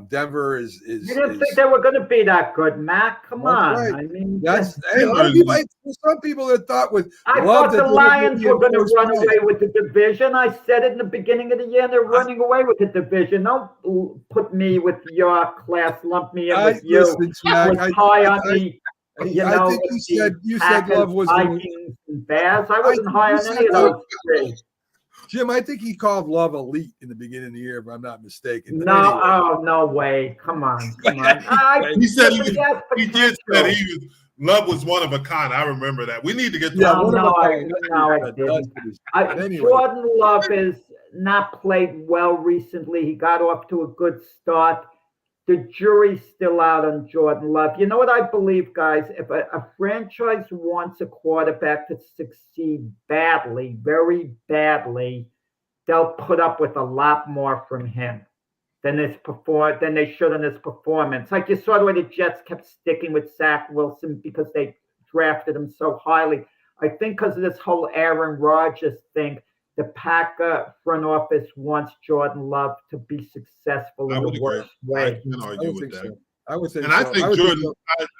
Denver is. You didn't think they were going to be that good, Matt? Come on. Right. I mean, some people that thought I thought the Lions were going to run away with the division. I said it in the beginning of the year. They're running away with the division. Don't put me with your class. Lump me in with you. Jack, was high on the. I think you said Love was Vikings and Bears. I wasn't high on any of those three. Jim, I think he called Love elite in the beginning of the year, if I'm not mistaken. No, anyway. Oh no way! Come on. He said he did say Love was one of a kind. I remember that. We need to get Jordan Love has not played well recently. He got off to a good start. The jury's still out on Jordan Love. You know what I believe, guys? If a franchise wants a quarterback to succeed badly, very badly, they'll put up with a lot more from him. than they should in his performance. Like you saw the way the Jets kept sticking with Zach Wilson because they drafted him so highly. I think because of this whole Aaron Rodgers thing, the Packer front office wants Jordan Love to be successful in the worst way. I can't argue with that. So. I would think and so. I think Jordan,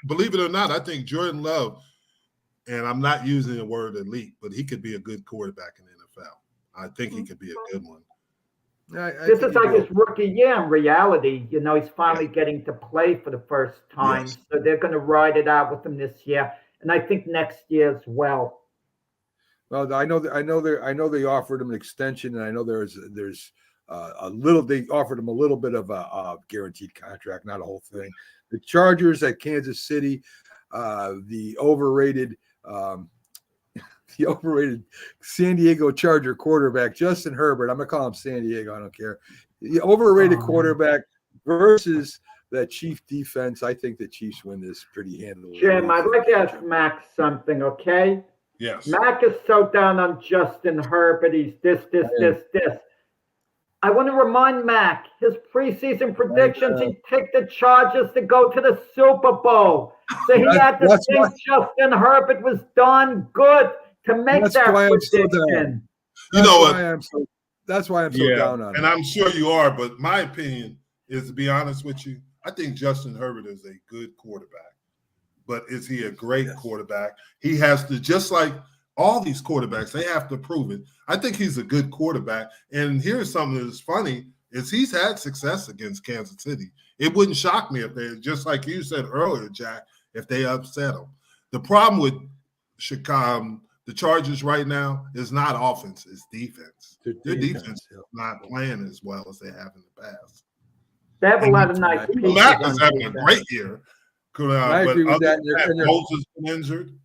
believe it or not, I think Jordan Love, and I'm not using the word elite, but he could be a good quarterback in the NFL. I think he could be a good one. This is like his rookie year in reality. You know, he's finally getting to play for the first time. Yes. So they're going to ride it out with him this year. And I think next year as well. Well, I know they offered him an extension, and I know there's a little. They offered him a little bit of a guaranteed contract, not a whole thing. The Chargers at Kansas City, the overrated San Diego Charger quarterback Justin Herbert. I'm gonna call him San Diego. I don't care. The overrated quarterback versus that Chief defense. I think the Chiefs win this pretty handily. Jim, I'd like to ask Max something, okay? Yes. Mac is so down on Justin Herbert. He's this. I want to remind Mac, his preseason predictions, he picked the Chargers to go to the Super Bowl. So he had to think Justin Herbert was darn good to make that prediction. You know what? That's why I'm so down on it. And I'm sure you are, but my opinion is, to be honest with you, I think Justin Herbert is a good quarterback. But is he a great quarterback? He has to, just like all these quarterbacks, they have to prove it. I think he's a good quarterback. And here's something that's funny, is he's had success against Kansas City. It wouldn't shock me if they, just like you said earlier, Jack, if they upset him. The problem with Chicago, the Chargers right now, is not offense, it's defense. Their defense is not playing as well as they have in the past. They have a lot of nice people. Matt is having a great year. I agree with that. Moses been injured.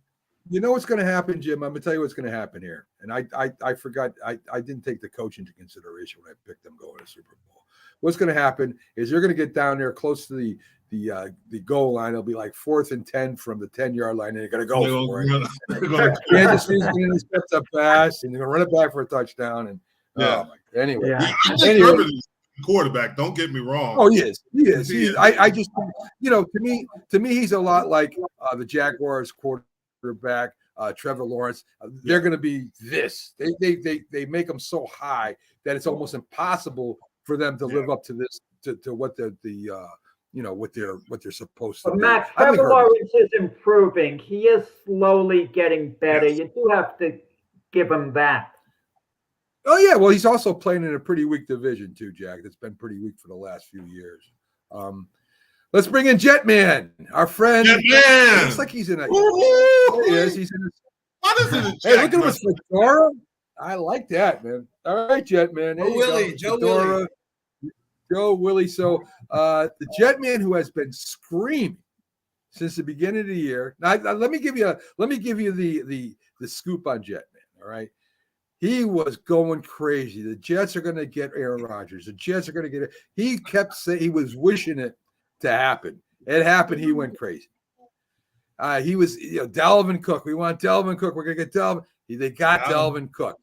You know what's going to happen, Jim? I'm going to tell you what's going to happen here. And I forgot. I didn't take the coach into consideration when I picked them going to Super Bowl. What's going to happen is they're going to get down there close to the goal line. It'll be like 4th and 10 from the 10-yard line, and they're going to go for it. Kansas City's going to step up fast, and they're going to run it back for a touchdown. And anyway. Quarterback, don't get me wrong. Oh, he is. I just, to me, he's a lot like the Jaguars quarterback, Trevor Lawrence. They're going to be this. They make them so high that it's almost impossible for them to live up to this, to what what they're supposed to. But Max, Trevor Lawrence is improving. He is slowly getting better. Yes. You do have to give him that. Oh, yeah. Well, he's also playing in a pretty weak division, too, Jack. That's been pretty weak for the last few years. Let's bring in Jetman, our friend. Jetman! Looks like he's in a. There he is. He's in a. What is it? Hey, look at him with fedora. I like that, man. All right, Jetman. Joe Willie. So the Jetman, who has been screaming since the beginning of the year. Now, let me give you the scoop on Jetman. All right. He was going crazy. The Jets are going to get Aaron Rodgers. The Jets are going to get it. He kept saying he was wishing it to happen. It happened. He went crazy. He was, Dalvin Cook. We want Dalvin Cook. We're going to get Dalvin. They got Dalvin Cook.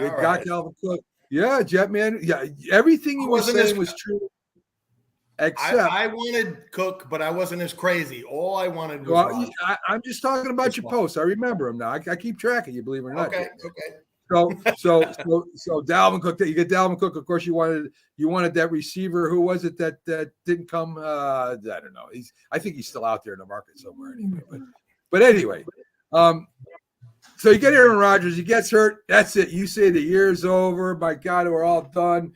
They got Dalvin Cook. Yeah, Jetman. Yeah, everything he was saying was true. Except I wanted Cook, but I wasn't as crazy. All I wanted was I'm just talking about your posts. I remember him now. I keep track of you, believe it or not. Okay. So Dalvin Cook. You get Dalvin Cook. Of course, you wanted that receiver. Who was it that didn't come? I don't know. I think he's still out there in the market somewhere anyway. But anyway, so you get Aaron Rodgers. He gets hurt. That's it. You say the year's over. My God, we're all done.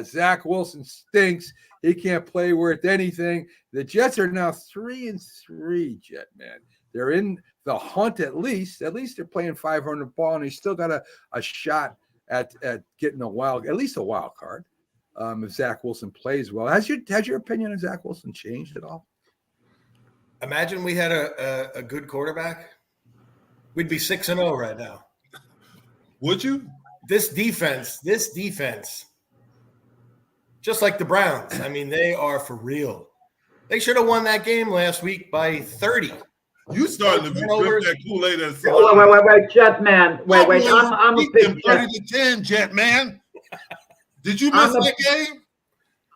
Zach Wilson stinks. He can't play worth anything. The Jets are now 3-3. Jetman. They're in the hunt at least. At least they're playing 500 ball, and they still got a shot at getting at least a wild card. If Zach Wilson plays well. Has your opinion on Zach Wilson changed at all? Imagine we had a good quarterback. We'd be 6-0 right now. Would you? This defense, just like the Browns. I mean, they are for real. They should have won that game last week by 30. You starting to drink that Kool-Aid and wait, Jetman. Wait. I'm a big 30-10, Jetman. Did you miss that game?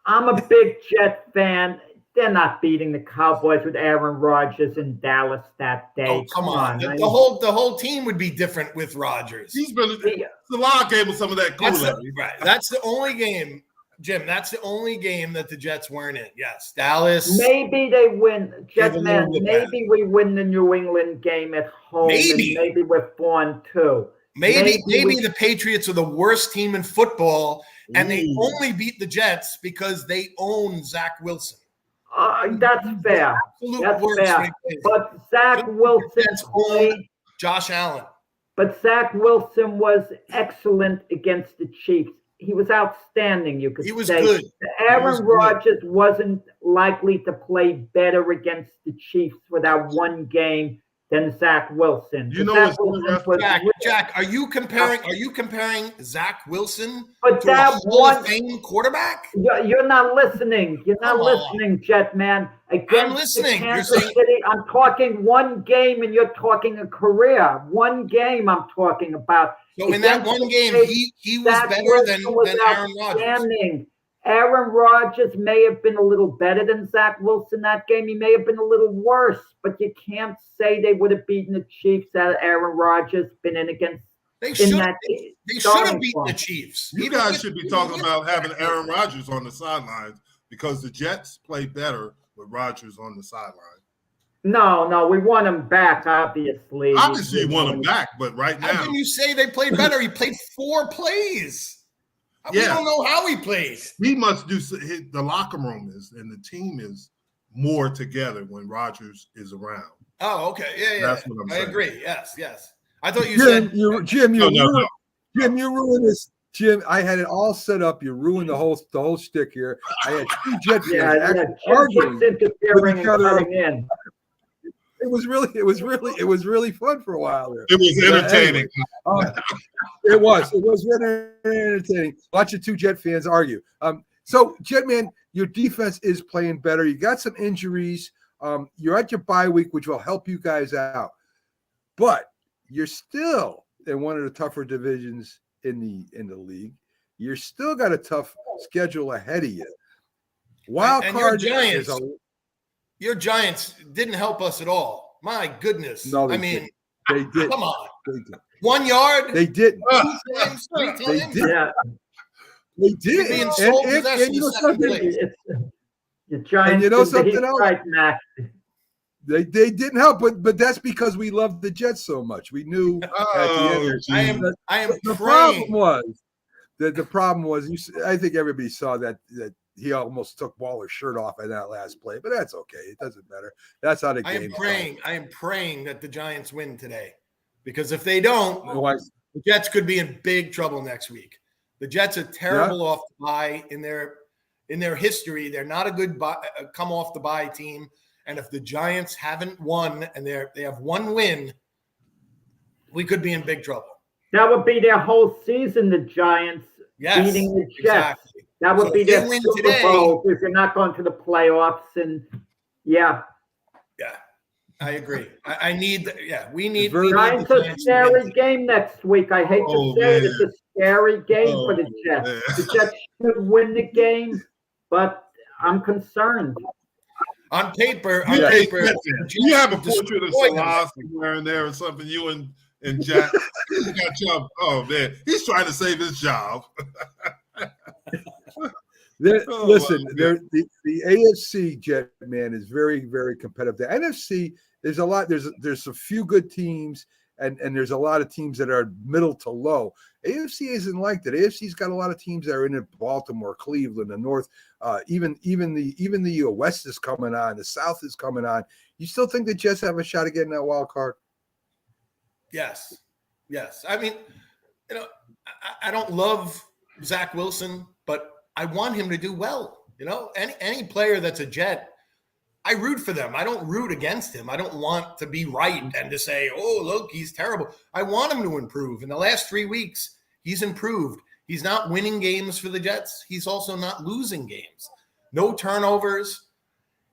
I'm a big Jet fan. They're not beating the Cowboys with Aaron Rodgers in Dallas that day. Oh, come on. The whole team would be different with Rodgers. He's been Salah gave him some of that Kool-Aid. Right. That's the only game, Jim. That's the only game that the Jets weren't in. Yes, Dallas. Maybe they win. Jetman, maybe we win the New England game at home. Maybe. And maybe we're 4-2. Maybe the Patriots are the worst team in football, and they only beat the Jets because they own Zach Wilson. That's fair. That's fair. But Zach Wilson played Josh Allen. But Zach Wilson was excellent against the Chiefs. He was outstanding, you could say. He was good. Aaron Rodgers wasn't likely to play better against the Chiefs for that one game than Zach Wilson. You know, Jack, are you comparing Zach Wilson to a Hall of Fame quarterback? You're not listening. You're not listening, Jetman. I'm listening. Kansas City, I'm talking one game, and you're talking a career. One game I'm talking about. So in that one game, he was better than Aaron Rodgers. Aaron Rodgers may have been a little better than Zach Wilson that game. He may have been a little worse, but you can't say they would have beaten the Chiefs had Aaron Rodgers been in against. They should have beaten the Chiefs. You guys should be talking about having Aaron Rodgers on the sidelines because the Jets play better with Rodgers on the sideline. No, we want him back, obviously. Obviously, you want him back, but right now. How can you say they played better? He played 4 plays. We don't know how he plays. He must do the locker room and the team is more together when Rodgers is around. Oh, okay. Yeah. That's what I'm saying. I agree. Yes. I thought you said Jim, you ruined this. Jim, I had it all set up. You ruined the whole shtick here. I had 2 Jet fans arguing interfering and cutting in. It was really fun for a while there. It was entertaining. It was very entertaining. Watching 2 Jet fans argue. So Jetman, your defense is playing better. You got some injuries. You're at your bye week, which will help you guys out. But you're still in one of the tougher divisions in the league. You're still got a tough schedule ahead of you. Wild card is your Giants didn't help us at all. My goodness. No, they did. Come on. They did. 1 yard? They didn't. They did. Yeah. They did. And you know something? The Giants. And you know something else? Right, Max. They didn't help, but that's because we loved the Jets so much. We knew at the end. The problem was I think everybody saw that he almost took Waller's shirt off in that last play, but that's okay. It doesn't matter. That's how the game. I am praying that the Giants win today, because if they don't, the Jets could be in big trouble next week. The Jets are terrible off the bye in their history. They're not a good come off the bye team. And if the Giants haven't won and they have 1 win, we could be in big trouble. That would be their whole season, the Giants beating the Jets. Exactly. That would be their Super Bowl if you're not going to the playoffs. And Yeah, I agree. We need. Giants a scary game next week. I hate to say it. It's a scary game for the Jets. Man. The Jets should win the game, but I'm concerned. On paper, you have a portrait of Salah somewhere in there or something. You and Jack, oh man, he's trying to save his job. Listen, the AFC, Jetman, is very, very competitive. The NFC, there's a lot. There's a few good teams, and there's a lot of teams that are middle to low. AFC isn't like that. AFC's got a lot of teams that are in it. Baltimore, Cleveland, the North, even the West is coming on. The South is coming on. You still think the Jets have a shot at getting that wild card? Yes. I mean, I don't love Zach Wilson, but I want him to do well. Any player that's a Jet, I root for them. I don't root against him. I don't want to be right and to say, oh, look, he's terrible. I want him to improve. In the last 3 weeks, he's improved. He's not winning games for the Jets. He's also not losing games. No turnovers.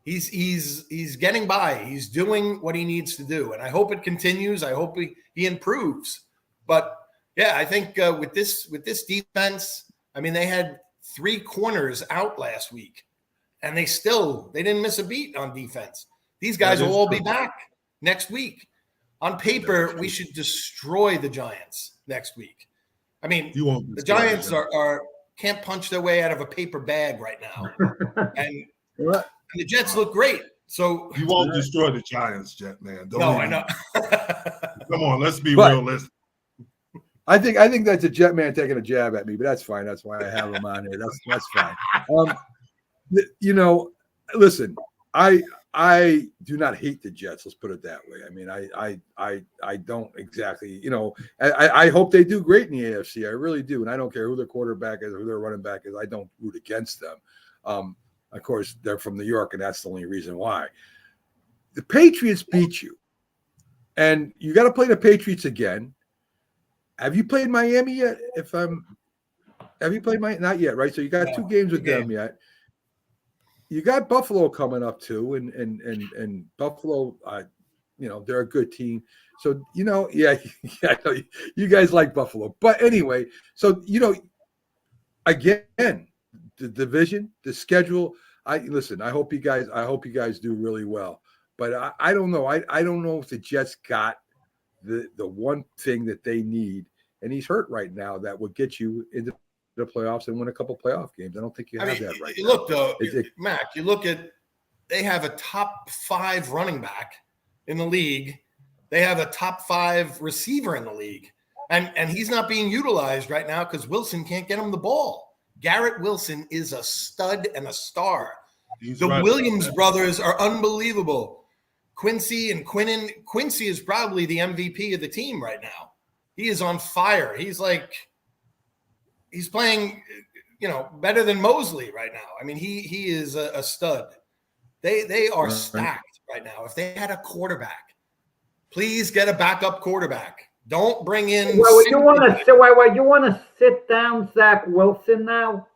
He's getting by. He's doing what he needs to do. And I hope it continues. I hope he improves. But, yeah, I think with this defense, I mean, they had 3 corners out last week, and they didn't miss a beat on defense. These guys will all be back next week. On paper, we should destroy the Giants next week. I mean, the Giants are can't punch their way out of a paper bag right now, and the Jets look great. So you won't destroy the Giants, Jetman. I know. Come on, let's be realistic. I think that's a Jetman taking a jab at me, but that's fine. That's why I have him on here. That's fine. Listen, I do not hate the Jets. Let's put it that way. I mean, I don't exactly. I hope they do great in the AFC. I really do, and I don't care who their quarterback is or who their running back is. I don't root against them. Of course, they're from New York, and that's the only reason why. The Patriots beat you, and you got to play the Patriots again. Have you played Miami yet? Have you played Miami? Not yet, right? So you got 2 games with them yet. You got Buffalo coming up too, and Buffalo, they're a good team. So I know you guys like Buffalo, but anyway, so again, the division, the schedule. I hope you guys do really well, but I don't know. I don't know if the Jets got the one thing that they need, and he's hurt right now, that would get you into the playoffs and win a couple playoff games. I don't think you have that right now. Look, though, Mac, you look at, they have a top 5 running back in the league. They have a top 5 receiver in the league. And he's not being utilized right now because Wilson can't get him the ball. Garrett Wilson is a stud and a star. The Williams brothers are unbelievable. Quincy and Quinnen. Quincy is probably the MVP of the team right now. He is on fire. He's playing, better than Mosley right now. I mean, he is a stud. They are stacked right now. If they had a quarterback, please get a backup quarterback. Don't bring in. Well, you want to sit down Zach Wilson now?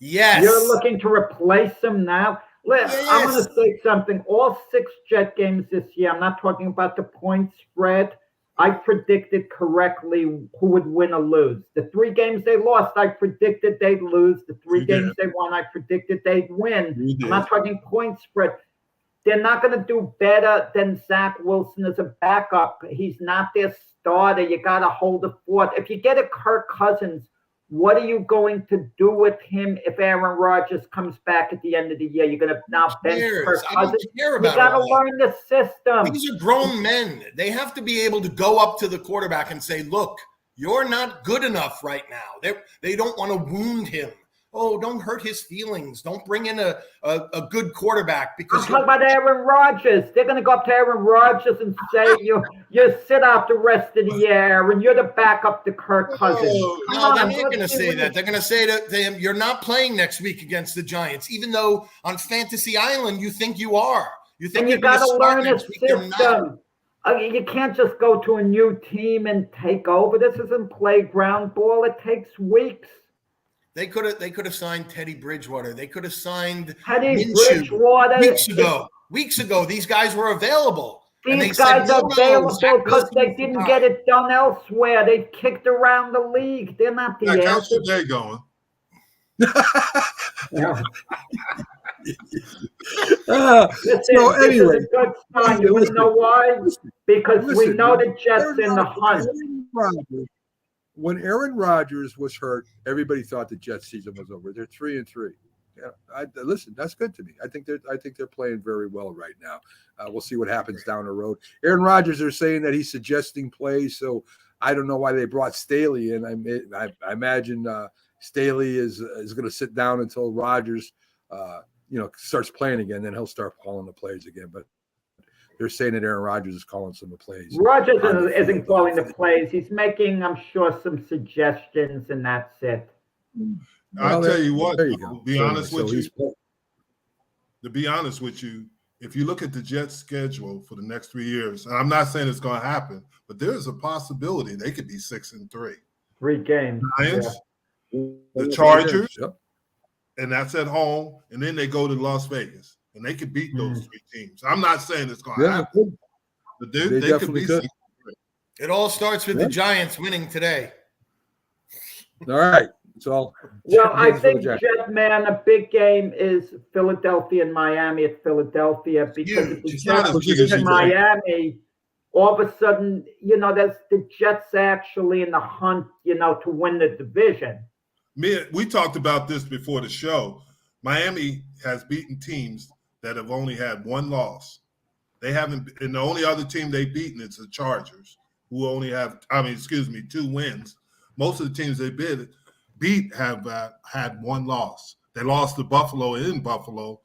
Yes. You're looking to replace him now? Yes. I'm going to say something. All 6 Jet games this year, I'm not talking about the point spread. I predicted correctly who would win or lose. The 3 games they lost, I predicted they'd lose. The 3 games they won, I predicted they'd win. I'm not talking point spread. They're not going to do better than Zach Wilson as a backup. He's not their starter. You got to hold the fort. If you get a Kirk Cousins, what are you going to do with him if Aaron Rodgers comes back at the end of the year? You're going to now bench Kirk Cousins. You got to learn the system. These are grown men. They have to be able to go up to the quarterback and say, look, you're not good enough right now. They don't want to wound him. Oh, don't hurt his feelings. Don't bring in a good quarterback because I'm talking about Aaron Rodgers. They're going to go up to Aaron Rodgers and say you sit out the rest of the year and you're the backup to Kirk Cousins. No, they're not going to say that. They're going to say to him, you're not playing next week against the Giants, even though on Fantasy Island you think you are. You think you got to learn a system. You can't just go to a new team and take over. This isn't playground ball. It takes weeks. They could have signed Teddy Bridgewater. They could have signed Teddy Bridgewater weeks ago. These guys were available. These guys are available because they didn't get it done elsewhere. They kicked around the league. They're not the answer. How's your day going? So anyway, this is a good sign. You want to know why? Because we know the Jets in the hunt. When Aaron Rodgers was hurt, everybody thought the Jets season was over. They're 3-3. Yeah, listen, that's good to me. I think they're playing very well right now. We'll see what happens down the road. Aaron Rodgers are saying that he's suggesting plays, so I don't know why they brought Staley in. I imagine Staley is going to sit down until Rodgers, starts playing again. Then he'll start calling the plays again. But they're saying that Aaron Rodgers is calling some of the plays. Rodgers isn't calling the plays. He's making, I'm sure, some suggestions, and that's it. I'll tell you what, there you to go. be honest with you, if you look at the Jets' schedule for the next 3 years, and I'm not saying it's going to happen, but there's a possibility they could be 6-3. 3 games. Giants, the Chargers, and that's at home, and then they go to Las Vegas. And they could beat those 3 teams. I'm not saying it's going to happen, but they could be. It all starts with the Giants winning today. All right. So, Well, I James for the think, Jack. Jetman, a big game is Philadelphia and Miami at Philadelphia because if Huge. the It's not Jets as big as and you think. Miami, all of a sudden, there's the Jets actually in the hunt, to win the division. We talked about this before the show. Miami has beaten teams that have only had one loss. They haven't, and the only other team they've beaten is the Chargers, who only have, 2 wins. Most of the teams they beat have had one loss. They lost to Buffalo in Buffalo,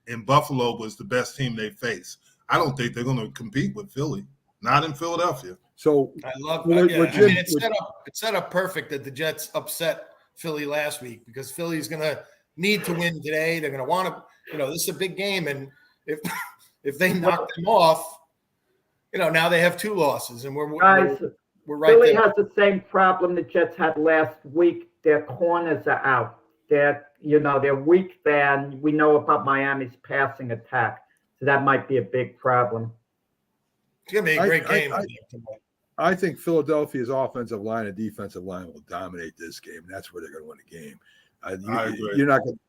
and Buffalo was the best team they faced. I don't think they're going to compete with Philly, not in Philadelphia. So I love Well, yeah. what I Jim- mean, it's set up perfect that the Jets upset Philly last week because Philly's going to need to win today. They're going to want to, this is a big game. And if they knock them off, now they have 2 losses and we're Guys, right Philly there. has the same problem the Jets had last week. Their corners are out. They're weak there, and we know about Miami's passing attack. So that might be a big problem. It's going to be a great game. I think Philadelphia's offensive line and defensive line will dominate this game. That's where they're going to win the game. I agree. You're not going.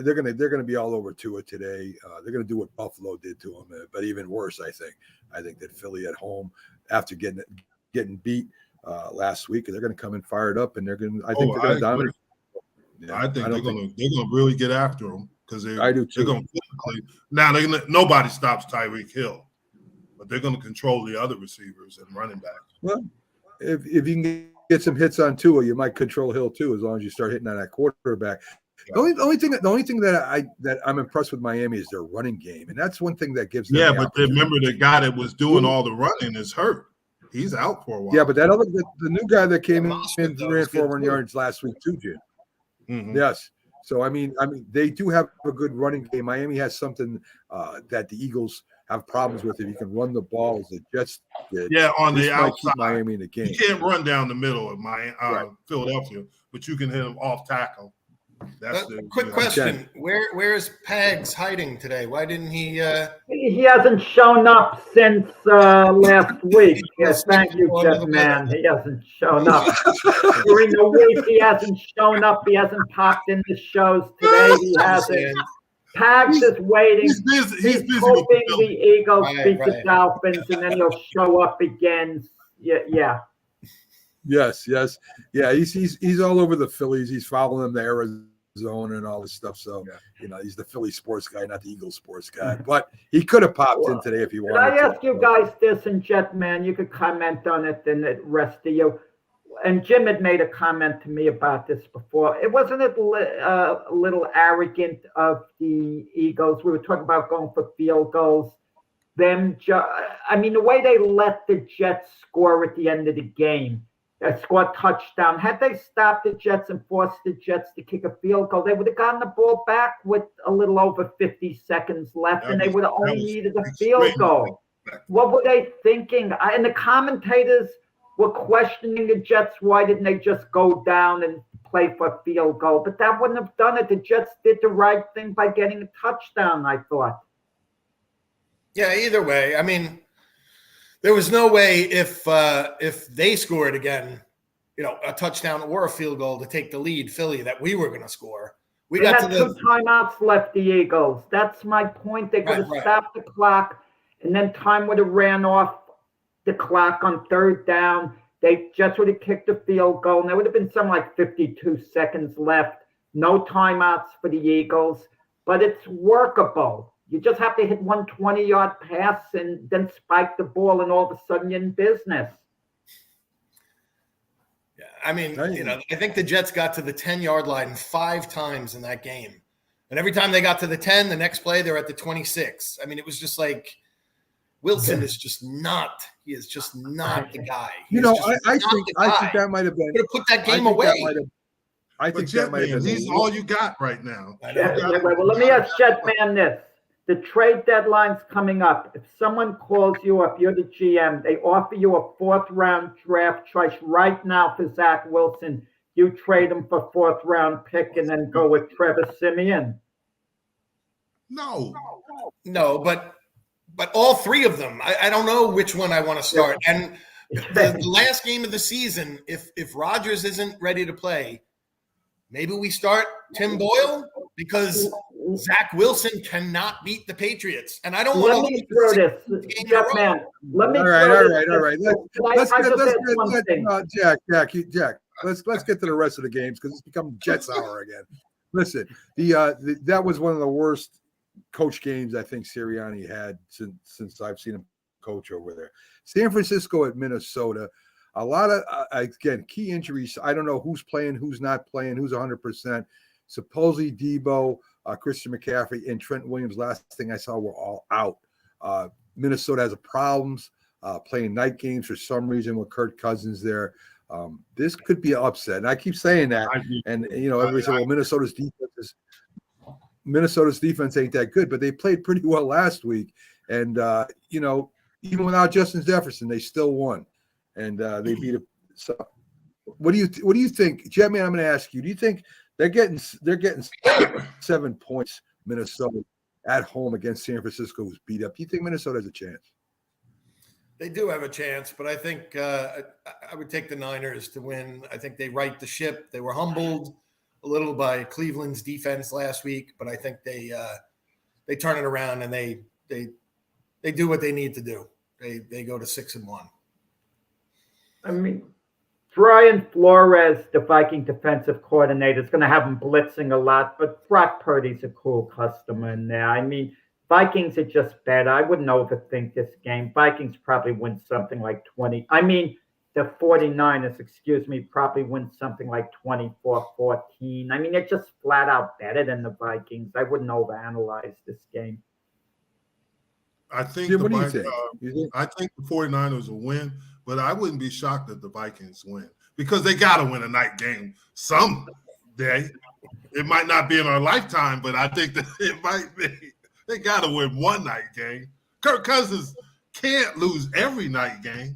They're going to be all over Tua today. They're going to do what Buffalo did to them, but even worse. I think that Philly at home, after getting beat last week, they're going to come in fired up, and they're going. I think they're going to dominate. Yeah, I think they're going to really get after them because I do too. They're going to physically. Now nobody stops Tyreek Hill, but they're going to control the other receivers and running backs. Well, if you can get some hits on Tua, you might control Hill too, as long as you start hitting on that quarterback. The only thing that I'm impressed with Miami is their running game, and that's one thing that gives them. Yeah, but remember the guy that was doing all the running is hurt. He's out for a while. Yeah, but the new guy that came in Mostert, though, ran is good 400 too. yards last week too, Jim. Mhm. Yes. So I mean, they do have a good running game. Miami has something that the Eagles have problems with. If you can run the ball as the Jets did, Yeah, on this the might outside. keep Miami in the game. You can't run down the middle of Right. Philadelphia, but you can hit them off tackle. That's Quick question: Where is Pags hiding today? Why didn't he? He hasn't shown up since last week. Yes, thank you, Jetman. He hasn't shown up. During the week, he hasn't shown up. He hasn't popped in the shows today. He hasn't. Pags is waiting. He's busy. He's busy hoping with the the Eagles beat the Right. Dolphins, and then he'll show up again. Yeah. Yes. Yeah, he's all over the Phillies. He's following them to Arizona and all this stuff. So he's the Philly sports guy, not the Eagles sports guy. But he could have popped in today if he Can wanted. I ask you guys this, and Jetman, you could comment on it, and the rest of you. And Jim had made a comment to me about this before. It wasn't a little arrogant of the Eagles. We were talking about going for field goals. The way they let the Jets score at the end of the game, score touchdown. Had they stopped the Jets and forced the Jets to kick a field goal, they would have gotten the ball back with a little over 50 seconds left, and they would have only needed a field goal. What were they thinking? And the commentators were questioning the Jets. Why didn't they just go down and play for a field goal? But that wouldn't have done it. The Jets did the right thing by getting a touchdown, I thought. Yeah. Either way, I mean, there was no way if they scored again, a touchdown or a field goal to take the lead, Philly, that we were going to score. We They got had to two timeouts left, the Eagles. That's my point. They could have Right. stopped the clock, and then time would have ran off the clock on third down. They just would have kicked a field goal, and there would have been something like 52 seconds left. No timeouts for the Eagles, but it's workable. You just have to hit 120-yard pass and then spike the ball, and all of a sudden you're in business. Yeah, I mean, I think the Jets got to the 10-yard line 5 times in that game. And every time they got to the 10, the next play, they're at the 26. I mean, it was just like Wilson is just not – he is just not the guy. I think that might have been – could have put that game away. I think that might have been – he's all you got right now. Well, let me ask Jetman this. The trade deadline's coming up. If someone calls you up, you're the GM, they offer you a 4th-round draft choice right now for Zach Wilson. You trade him for 4th-round pick and then go with Trevor Siemian. No, but all 3 of them, I don't know which one I want to start. And the last game of the season, if Rodgers isn't ready to play, maybe we start Tim Boyle because Zach Wilson cannot beat the Patriots. And I don't want to Let me throw this. Jetman, let me All right. Jack. Let's get to the rest of the games because it's become Jets hour again. Listen, that was one of the worst coach games I think Sirianni had since I've seen him coach over there. San Francisco at Minnesota, a lot of again key injuries. I don't know who's playing, who's not playing, who's 100%. Supposedly Debo, Christian McCaffrey, and Trent Williams. Last thing I saw were all out. Minnesota has problems playing night games for some reason with Kirk Cousins there. This could be an upset, and I keep saying that. And everybody said, "Well, Minnesota's defense ain't that good," but they played pretty well last week. And even without Justin Jefferson, they still won, and they beat it. So, what do you think, Jetman? I'm going to ask you. Do you think they're getting 7 points, Minnesota at home against San Francisco, who's beat up? Do you think Minnesota has a chance? They do have a chance, but I think I would take the Niners to win. I think they right the ship. They were humbled a little by Cleveland's defense last week, but I think they turn it around and they do what they need to do. They go to 6-1. I mean, Brian Flores, the Viking defensive coordinator, is going to have him blitzing a lot, but Brock Purdy's a cool customer in there. I mean, Vikings are just better. I wouldn't overthink this game. Vikings probably win something like 20. I mean, the 49ers, probably win something like 24-14. I mean, they're just flat out better than the Vikings. I wouldn't overanalyze this game. I think Jim, I think the 49ers will win, but I wouldn't be shocked if the Vikings win because they got to win a night game someday. It might not be in our lifetime, but I think that it might be. They got to win one night game. Kirk Cousins can't lose every night game.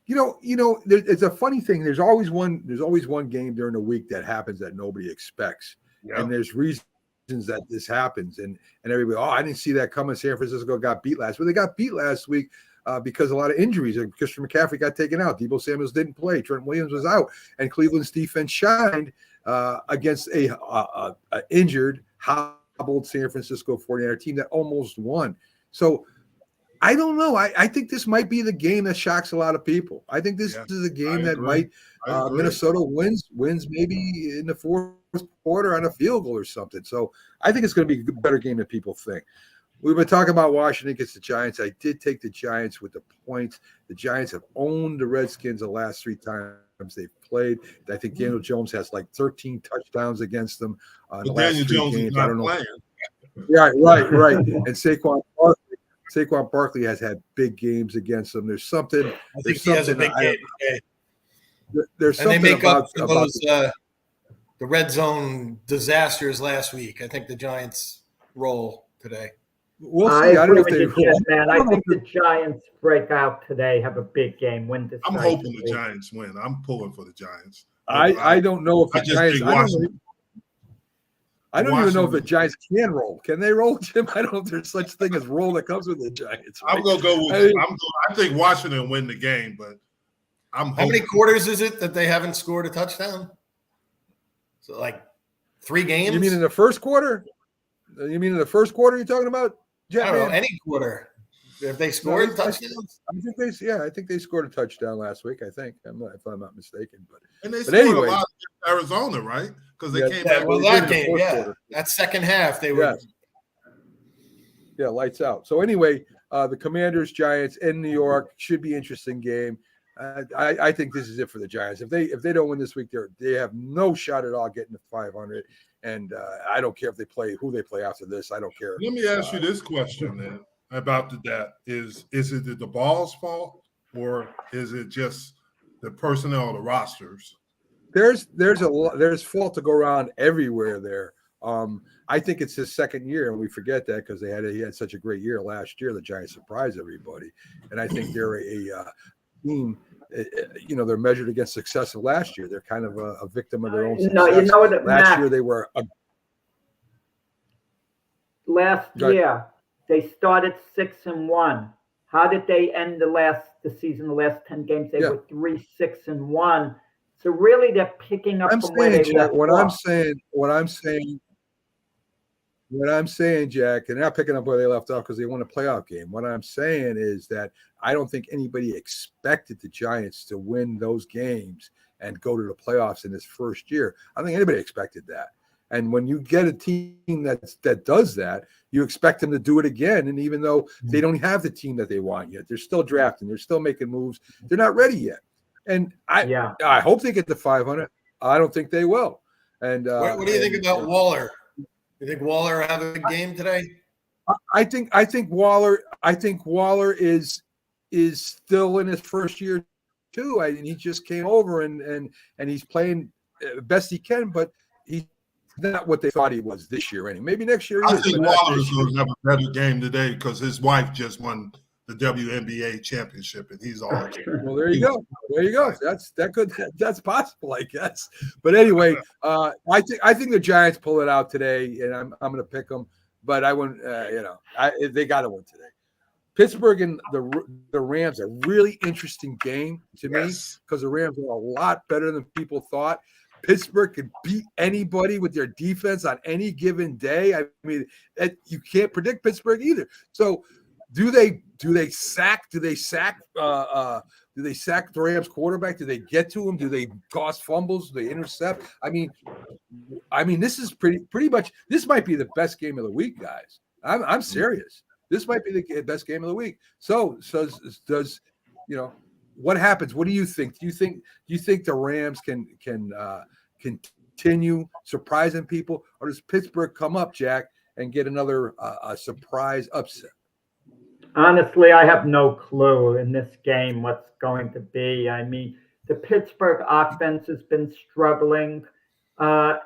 It's a funny thing. There's always one game during the week that happens that nobody expects, and there's reasons that this happens. And everybody, I didn't see that coming. San Francisco got beat last week. They got beat last week because a lot of injuries. Christian McCaffrey got taken out. Debo Samuels didn't play. Trent Williams was out, and Cleveland's defense shined against a injured, hobbled San Francisco 49er team that almost won. So I don't know. I think this might be the game that shocks a lot of people. I think this is a game that might Minnesota wins maybe in the fourth quarter on a field goal or something. So I think it's going to be a better game than people think. We've been talking about Washington against the Giants. I did take the Giants with the points. The Giants have owned the Redskins the last 3 times they've played. I think Daniel Jones has like 13 touchdowns against them in the last 3 games. I don't know. Yeah, right. And Saquon Barkley has had big games against them. There's something. I think he has a big game. There's something and they make about, up for those the red zone disasters last week. I think the Giants roll today. We'll see. I don't know if they man. I think the Giants break out today, have a big game, win this. I'm hoping the Giants win. I'm pulling for the Giants. I don't know if the Giants. I don't even know if the Giants can roll. Can they roll, Jim? I don't know if there's such thing as roll that comes with the Giants. Right? I'm gonna go with. I think Washington win the game, but I'm. How many quarters is it that they haven't scored a touchdown? So like 3 games. You mean in the first quarter? You're talking about? I don't know, any quarter. If they scored touchdowns, I think they scored a touchdown last week. I think, if I'm not mistaken. And they scored a lot in Arizona, right? Because they came back. Well, that game, that second half, they were. Yeah, lights out. So anyway, the Commanders, Giants in New York should be an interesting game. I think this is it for the Giants. If they don't win this week, they have no shot at all getting to 500. And I don't care if they play who they play after this. I don't care. Let me ask you this question then about that: is it the ball's fault or is it just the personnel, the rosters? There's fault to go around everywhere there. I think it's his second year, and we forget that because he had such a great year last year. The Giants surprised everybody, and I think they're a team. They're measured against success of last year. They're kind of a victim of their own success. No, you know what? Last year they were. Last year they started 6-1. How did they end the season? The last 10 games they were 3-6-1. So really, they're picking up I'm from where saying, they Jack, left off. what I'm saying, Jack, and they're not picking up where they left off because they won a playoff game. What I'm saying is that I don't think anybody expected the Giants to win those games and go to the playoffs in his first year. I don't think anybody expected that. And when you get a team that does that, you expect them to do it again. And even though they don't have the team that they want yet, they're still drafting, they're still making moves. They're not ready yet. And I hope they get to 500. I don't think they will. And What do you think about Waller? You think Waller have a good game today? I think Waller is still in his first year too. And he just came over and he's playing best he can, but he's not what they thought he was this year. Anyway, maybe next year. I think Waller's going to have a better game today because his wife just won the WNBA championship, and he's all. Well, there you go. There you go. That's possible, I guess. But anyway, I think the Giants pull it out today, and I'm going to pick them. But I wouldn't. They got to win today. Pittsburgh and the Rams, a really interesting game to me because the Rams are a lot better than people thought. Pittsburgh can beat anybody with their defense on any given day. I mean, you can't predict Pittsburgh either. So, do they sack the Rams quarterback? Do they get to him? Do they cause fumbles? Do they intercept? I mean, this is pretty much. This might be the best game of the week, guys. I'm serious. This might be the best game of the week. So does what happens? What do you think? Do you think the Rams can continue surprising people, or does Pittsburgh come up, Jack, and get another surprise upset? Honestly, I have no clue in this game what's going to be. I mean, the Pittsburgh offense has been struggling. The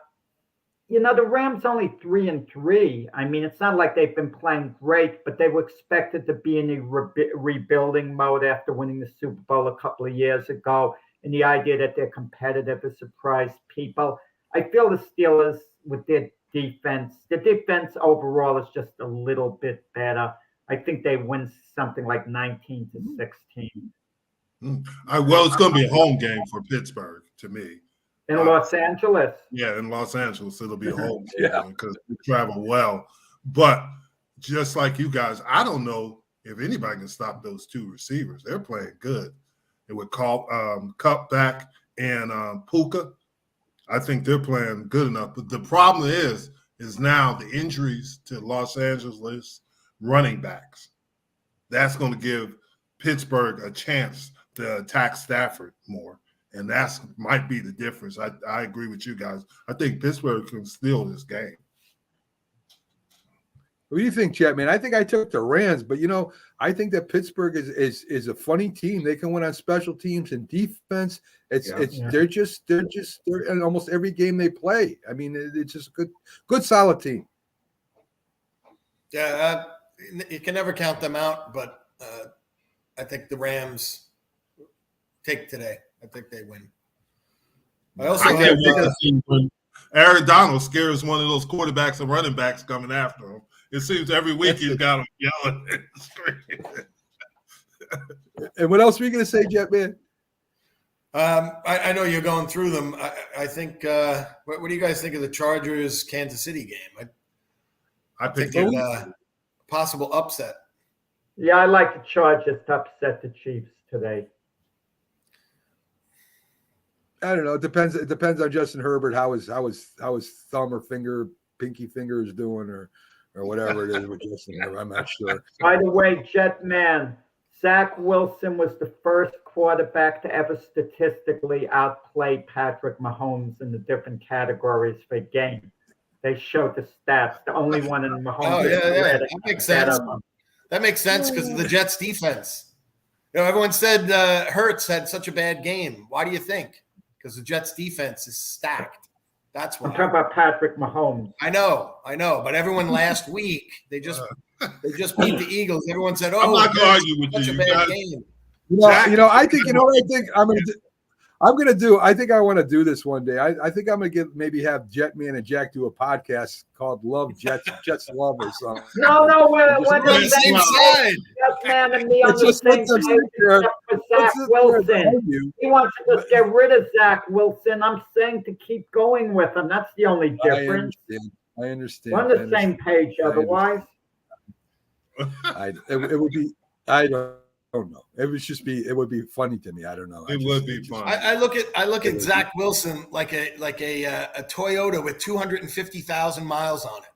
Rams only 3-3. I mean, it's not like they've been playing great, but they were expected to be in a rebuilding mode after winning the Super Bowl a couple of years ago. And the idea that they're competitive has surprised people. I feel the Steelers, with their defense, the defense overall is just a little bit better. I think they win something like 19-16. Well, it's going to be a home game for Pittsburgh to me. In Los Angeles. Yeah, in Los Angeles, it'll be a home game because we travel well. But just like you guys, I don't know if anybody can stop those two receivers. They're playing good. And with Cup back and Puka, I think they're playing good enough. But the problem is now the injuries to Los Angeles running backs. That's going to give Pittsburgh a chance to attack Stafford more. And that might be the difference. I agree with you guys. I think Pittsburgh can steal this game. What do you think, Jetman? I think I took the Rams, but I think that Pittsburgh is a funny team. They can win on special teams and defense. They're in almost every game they play. I mean, it's just a good solid team. Yeah, you can never count them out, but I think the Rams take today. I think they win. When Aaron Donald scares one of those quarterbacks and running backs coming after him. It seems every week he's got them yelling and screaming. And what else were you going to say, Jetman? I know you're going through them. I think. What do you guys think of the Chargers Kansas City game? I think it's a possible upset. Yeah, I like the Chargers to upset the Chiefs today. I don't know. It depends on Justin Herbert how his thumb or finger, pinky finger is doing, or whatever it is with Justin Herbert. I'm not sure. By the way, Jetman, Zach Wilson was the first quarterback to ever statistically outplay Patrick Mahomes in the different categories for a game. They showed the stats. The only one in Mahomes. Oh yeah. That makes sense. That makes sense because of the Jets' defense. Everyone said Hurts had such a bad game. Why do you think? Because the Jets' defense is stacked. That's why. I'm talking about Patrick Mahomes. I know. But everyone last week they just beat the Eagles. Everyone said, "Oh, I'm not going to argue with such you. a bad game." I think I'm I'm gonna do. I think I want to do this one day. I think I'm gonna maybe have Jetman and Jack do a podcast called "Love Jets," Jets Love or something. No, we're We're on the same side. Man and me on the Just same let them page sit there. except for Let's Zach sit there and Wilson. argue. He wants to just get rid of Zach Wilson. I'm saying to keep going with him. That's the only difference. I understand. We're on the same page otherwise. It would be. I don't know. It would be funny to me. I don't know. It would be fun. I look at Zach Wilson like a Toyota with 250,000 miles on it.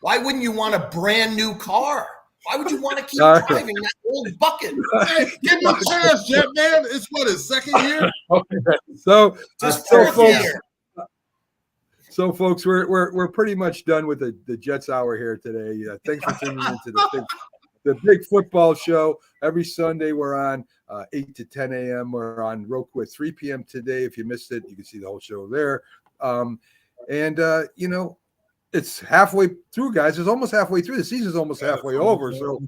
Why wouldn't you want a brand new car? Why would you want to keep driving that old bucket? Hey, give him a chance, Jetman. It's what, his second year? So fourth folks. year. So, folks, we're pretty much done with the Jets Hour here today. Thanks for tuning into the Big Football Show. Every Sunday we're on 8 to 10 a.m. We're on Roku at 3 p.m. today. If you missed it, you can see the whole show there. It's halfway through, guys. It's almost halfway through. The season's almost halfway over. So,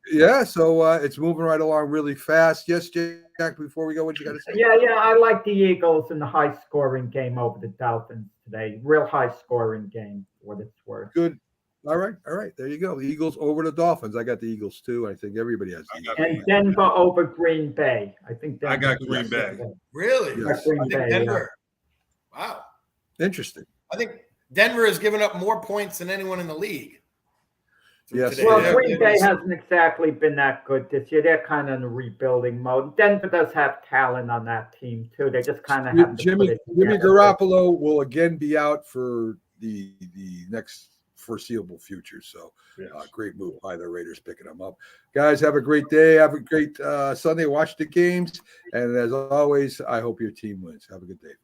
it's moving right along really fast. Yes, Jack, before we go, what you got to say? Yeah, I like the Eagles in the high-scoring game over the Dolphins today. Real high-scoring game, for what it's worth. Good. All right. There you go. The Eagles over the Dolphins. I got the Eagles, too. I think everybody has the Eagles. And Denver over Green Bay. I think I got Green Bay. Really? Yes. I think Denver. Wow. Interesting. I think Denver has given up more points than anyone in the league. Yes. Today. Well, Green Bay hasn't exactly been that good this year. They're kind of in a rebuilding mode. Denver does have talent on that team, too. They just kind of have to Jimmy put it together. Garoppolo will again be out for the next foreseeable future. So great move by the Raiders picking them up. Guys, have a great day. Have a great Sunday. Watch the games. And as always, I hope your team wins. Have a good day.